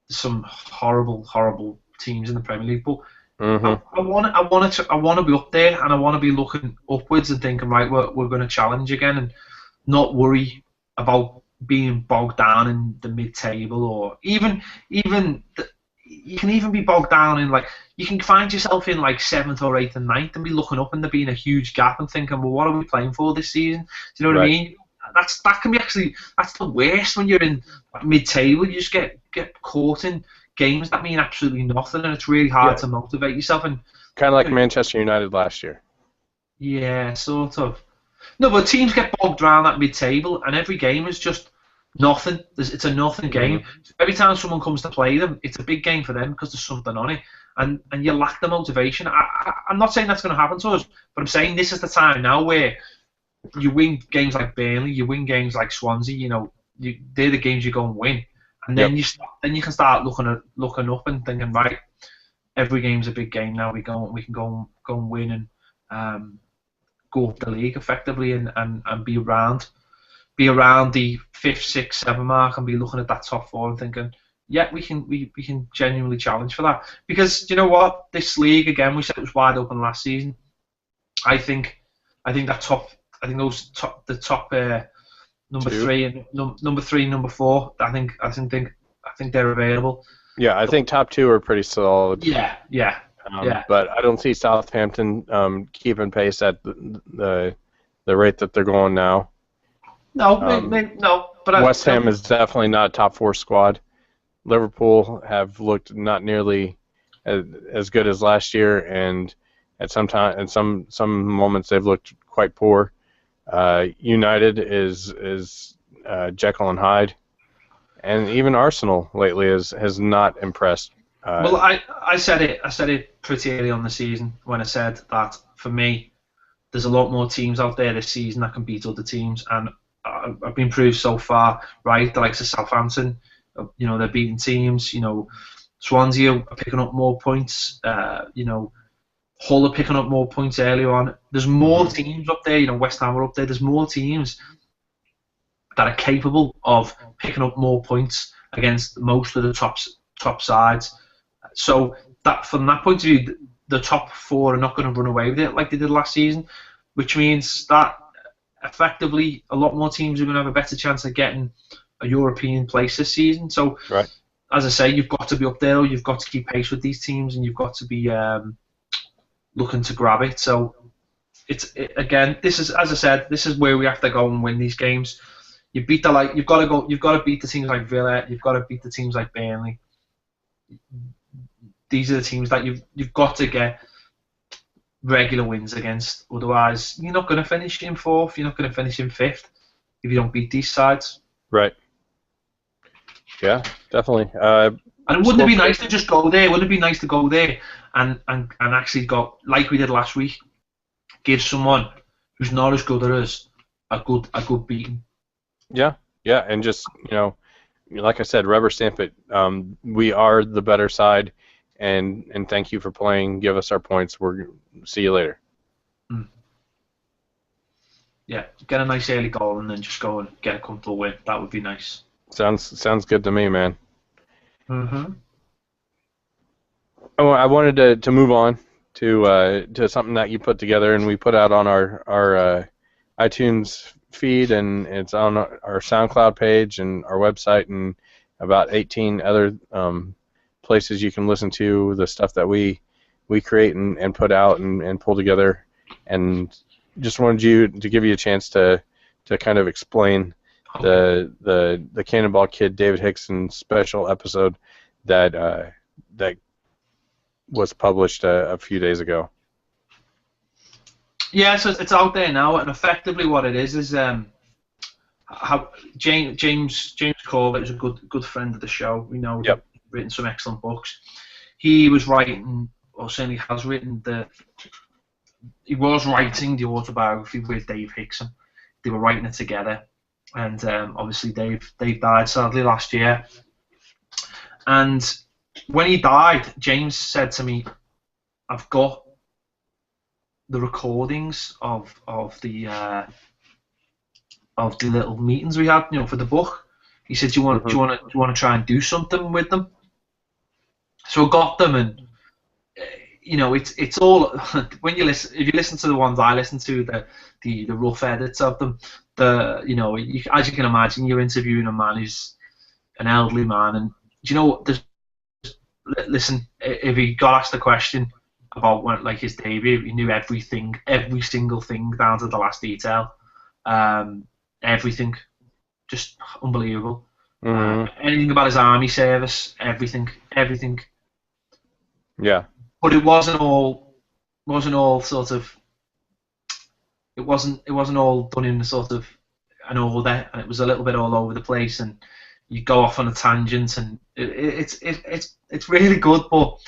S2: there's some horrible teams in the Premier League, but. I want to be up there, and I want to be looking upwards and thinking, right, we're going to challenge again, and not worry about being bogged down in the mid-table, or even you can even be bogged down in, like, you can find yourself in like 7th or 8th and 9th and be looking up and there being a huge gap and thinking, well, what are we playing for this season? Do you know what I mean? That's the worst when you're in mid-table. You just get caught in games that mean absolutely nothing, and it's really hard to motivate yourself. And
S1: kind of like Manchester United last year.
S2: Yeah, sort of. No, but teams get bogged around at mid-table, and every game is just nothing. It's a nothing game. So every time someone comes to play them, it's a big game for them because there's something on it, and you lack the motivation. I'm not saying that's going to happen to us, but I'm saying this is the time now where you win games like Burnley, you win games like Swansea. They're the games you go and win. And then you can start looking up and thinking, right, every game's a big game now. We can go and win and go up the league effectively, and be around the 5th, 6th, 7th mark, and be looking at that top 4 and thinking, yeah, we can genuinely challenge for that. Because you know what, this league, again, we said it was wide open last season. I think the top. Number 3 and number 3 and number 4. I think they're available.
S1: Yeah, I think top 2 are pretty solid.
S2: Yeah.
S1: But I don't see Southampton keeping pace at the rate that they're going now.
S2: No, no. But
S1: West Ham is definitely not a top 4 squad. Liverpool have looked not nearly as good as last year, and at some moments they've looked quite poor. United is Jekyll and Hyde, and even Arsenal lately has not impressed.
S2: Well, I said it pretty early on the season when I said that for me, there's a lot more teams out there this season that can beat other teams, and I've been proved so far right. The likes of Southampton, they're beating teams. Swansea are picking up more points. Hull are picking up more points earlier on. There's more teams up there. West Ham are up there. There's more teams that are capable of picking up more points against most of the top sides. So that, from that point of view, the top 4 are not going to run away with it like they did last season, which means that effectively a lot more teams are going to have a better chance of getting a European place this season. So, as I say, you've got to be up there. You've got to keep pace with these teams, and you've got to be looking to grab it. So again, this is, as I said, this is where we have to go and win these games. You've got to beat the teams like Villa. You've got to beat the teams like Burnley. These are the teams that you've got to get regular wins against. Otherwise, you're not going to finish in 4th. You're not going to finish in 5th if you don't beat these sides.
S1: Right. Yeah, definitely.
S2: And wouldn't it be nice to just go there? Wouldn't it be nice to go there and actually go, like we did last week, give someone who's not as good as us a good beating?
S1: Yeah, and just, like I said, rubber stamp it. We are the better side, and thank you for playing. Give us our points. See you later.
S2: Yeah, get a nice early goal and then just go and get a comfortable win. That would be nice.
S1: Sounds good to me, man.
S2: Mm-hmm.
S1: Oh, I wanted to move on to something that you put together and we put out on our iTunes feed, and it's on our SoundCloud page and our website, and about 18 other places you can listen to the stuff that we create and put out and pull together. And just wanted to give you a chance to kind of explain the Cannonball Kid David Hickson special episode that was published a few days ago.
S2: Yeah, so it's out there now, and effectively what it is how James Corbett is a good friend of the show. We know written some excellent books. He was writing, or certainly has written, he was writing the autobiography with Dave Hickson. They were writing it together, and obviously Dave died sadly last year. And when he died, James said to me, "I've got the recordings of the little meetings we had, for the book." He said, "Do you want to try and do something with them?" So I got them, and it's all when you listen. If you listen to the ones I listen to, the rough edits of them, as you can imagine, you're interviewing a man who's an elderly man, and listen, if he got asked a question about his debut, he knew everything, every single thing down to the last detail, everything, just unbelievable. Anything about his army service, everything.
S1: Yeah.
S2: But it wasn't all sort of. It wasn't all done in sort of an order, and it was a little bit all over the place, and you go off on a tangent, and it's really good. But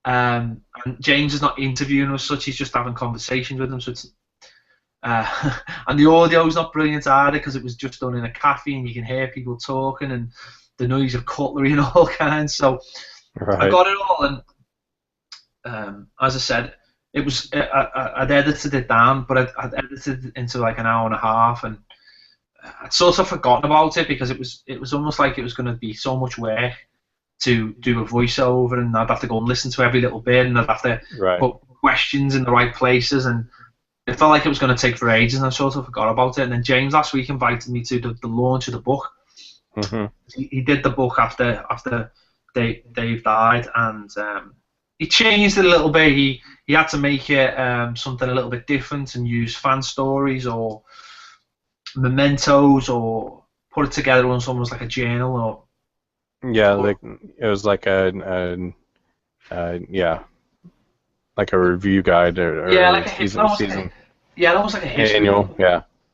S2: and James is not interviewing us, such he's just having conversations with him. So it's and the audio is not brilliant either, because it was just done in a cafe, and you can hear people talking and the noise of cutlery and all kinds. So I got it all, and as I said, it was I'd edited it down, but I'd edited it into like an hour and a half, and I'd sort of forgotten about it, because it was almost like it was going to be so much work to do a voiceover, and I'd have to go and listen to every little bit, and I'd have to put questions in the right places, and it felt like it was going to take for ages, and I sort of forgot about it. And then James last week invited me to the launch of the book. He did the book after Dave died, and he changed it a little bit. He had to make it something a little bit different, and use fan stories or mementos, or put it together on almost like a journal, or
S1: like it was like a review guide, or
S2: like
S1: season.
S2: Almost like a history
S1: annual.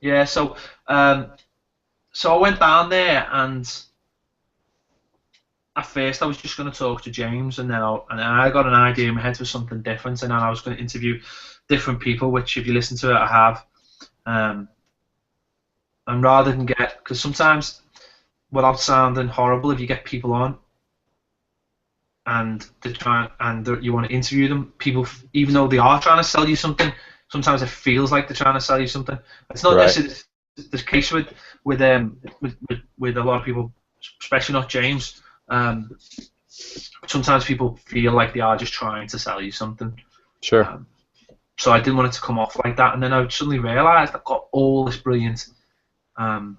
S2: Yeah. So I went down there, and at first I was just going to talk to James, and then I got an idea in my head for something different, and then I was going to interview different people, which if you listen to it, I have. And rather than because sometimes, without sounding horrible, if you get people on and you want to interview them, people, even though they are trying to sell you something, sometimes it feels like they're trying to sell you something. It's not necessarily the case with a lot of people, especially not James. Sometimes people feel like they are just trying to sell you something.
S1: Sure.
S2: So I didn't want it to come off like that, and then I suddenly realised I've got all this brilliant
S1: people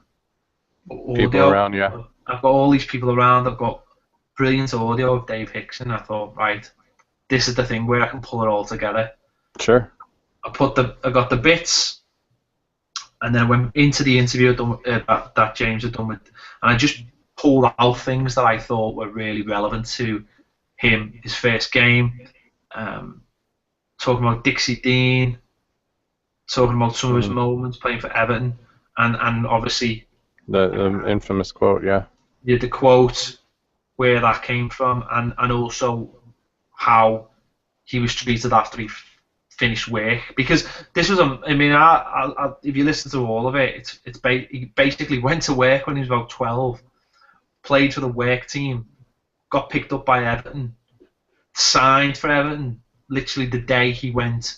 S2: audio
S1: around.
S2: I've got all these people around. I've got brilliant audio of Dave Hickson. I thought, right, this is the thing where I can pull it all together.
S1: Sure.
S2: I got the bits, and then I went into the interview that James had done with, and I just pulled out things that I thought were really relevant to him, his first game, talking about Dixie Dean, talking about some of his moments playing for Everton, and obviously
S1: the infamous quote,
S2: the quote, where that came from, and also how he was treated after he finished work, because this was if you listen to all of it, he basically went to work when he was about 12, played for the work team, got picked up by Everton, signed for Everton literally the day he went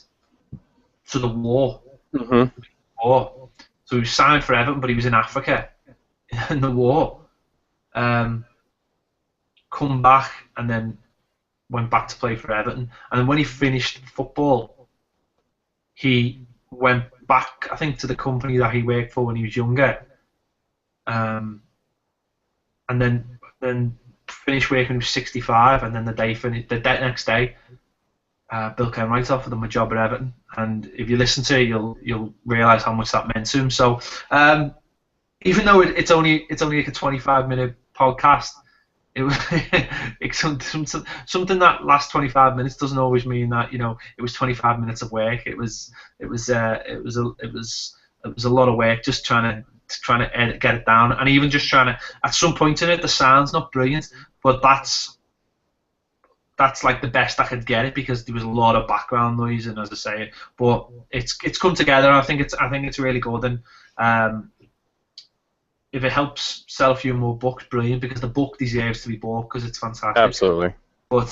S2: to the war. So he was signed for Everton, but he was in Africa in the war. Come back, and then went back to play for Everton. And then when he finished football, he went back, I think, to the company that he worked for when he was younger. And then finished working when he was 65, and then the next day, Bill Kenwright offered him a job at Everton. And if you listen to it, you'll realise how much that meant to him. So even though it's only like a 25-minute podcast, it's something that lasts 25 minutes doesn't always mean that it was 25 minutes of work. It was a lot of work, just trying to get it down, and even just trying to, at some point in it, the sound's not brilliant, but that's that's like the best I could get it because there was a lot of background noise and as I say, but it's come together. I think it's really good and if it helps sell a few more books, brilliant because the book deserves to be bought because it's fantastic.
S1: Absolutely.
S2: But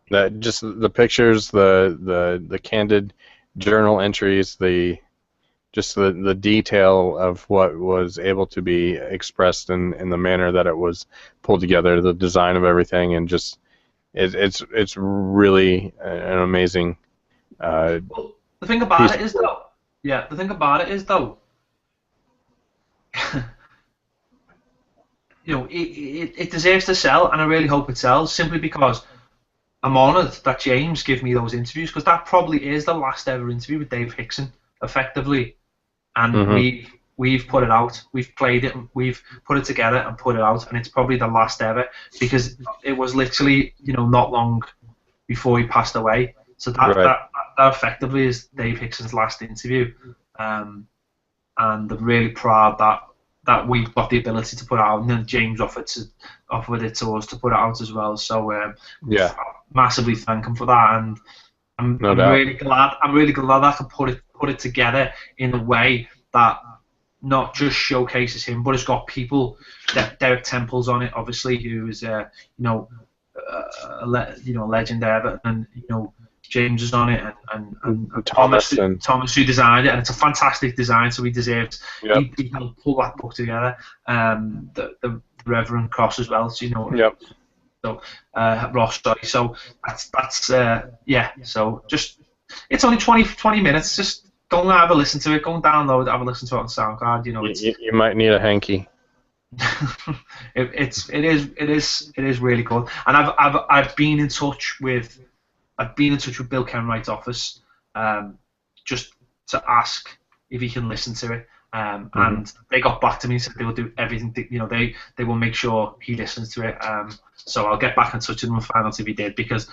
S1: that just the pictures, the candid journal entries, the detail of what was able to be expressed in the manner that it was pulled together, the design of everything, and just it's really an amazing.
S2: Well, the thing about it is though, yeah, the thing about it is though, it deserves to sell, and I really hope it sells simply because I'm honoured that James gave me those interviews because that probably is the last ever interview with Dave Hickson, effectively, and we've put it out, we've played it, we've put it together and put it out, and it's probably the last ever because it was literally not long before he passed away. So that effectively is Dave Hickson's last interview, and I'm really proud that we've got the ability to put it out, and then James offered it to us to put it out as well. So massively thank him for that, and I'm really glad I could put it together in a way that not just showcases him, but it's got people. Derek Temple's on it, obviously, who is a legend there, and James is on it, and Thomas who designed it, and it's a fantastic design, so he deserves. He helped pull that book together. The Reverend Cross as well, so So Ross, sorry. So that's So just it's only 20 minutes. Just go and have a listen to it. Go and download it. Have a listen to it on SoundCloud.
S1: You might need a hanky.
S2: it is really good. And I've been in touch with Bill Kenwright's office, just to ask if he can listen to it. And they got back to me and said they will do everything. They will make sure he listens to it. So I'll get back in touch with him and find out if he did, because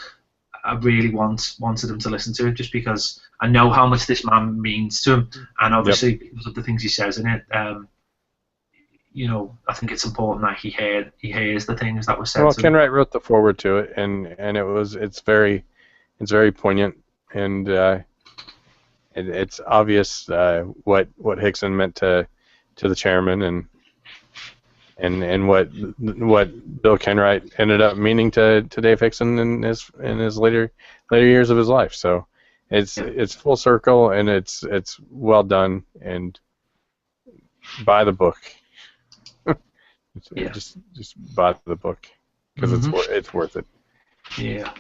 S2: I really wanted him to listen to it, just because I know how much this man means to him, and obviously because of the things he says in it. I think it's important that he hears the things that were said.
S1: Well, Kenwright wrote the foreword to it, and it's very poignant, and it's obvious what Hickson meant to the chairman, and what Bill Kenwright ended up meaning to Dave Hickson in his later years of his life. So it's full circle, and it's well done, and buy the book. Just buy the book because it's worth it.
S2: Yeah.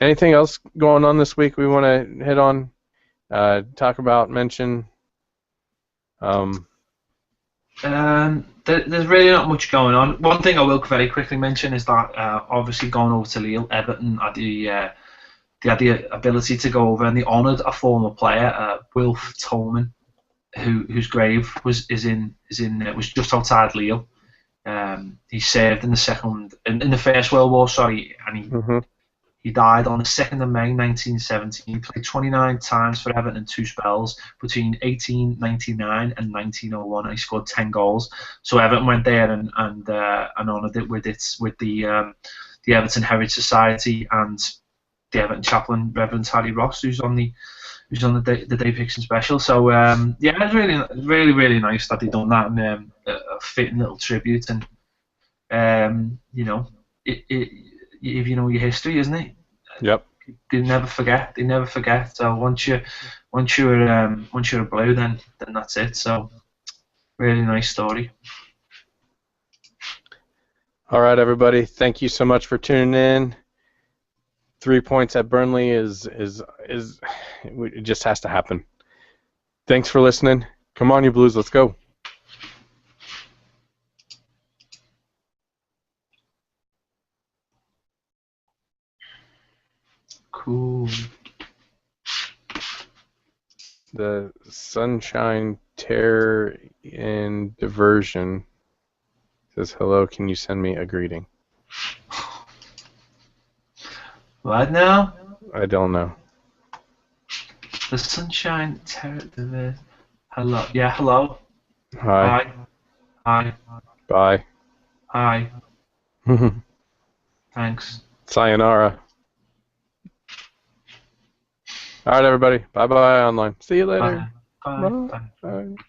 S1: Anything else going on this week we want to hit on, talk about, mention?
S2: There's really not much going on. One thing I will very quickly mention is that obviously going over to Lille, Everton had the ability to go over, and they honoured a former player, Wilf Tolman, whose grave was just outside Lille. He served in the First World War, and he died on the 2nd of May 1917. He played 29 times for Everton in 2 spells between 1899 and 1901, and he scored 10 goals. So Everton went there and honoured it with the Everton Heritage Society and the Everton chaplain, Reverend Harry Ross, who's on the Dave Hickson special. So it's really really nice that they've done that, and a fitting little tribute, and if you know your history, isn't it?
S1: Yep.
S2: They never forget. So once you're a Blue, then that's it. So really nice story.
S1: All right, everybody. Thank you so much for tuning in. 3 points at Burnley it just has to happen. Thanks for listening. Come on, you Blues. Let's go.
S2: Cool.
S1: The Sunshine Terror and Diversion says, hello, can you send me a greeting?
S2: What now?
S1: I don't know.
S2: The Sunshine Terror. Hello. Yeah, hello.
S1: Hi.
S2: Hi.
S1: Bye.
S2: Hi. Thanks.
S1: Sayonara. All right, everybody. Bye bye online. See you later.
S2: Bye. Bye.
S1: Bye.
S2: Bye.
S1: Bye.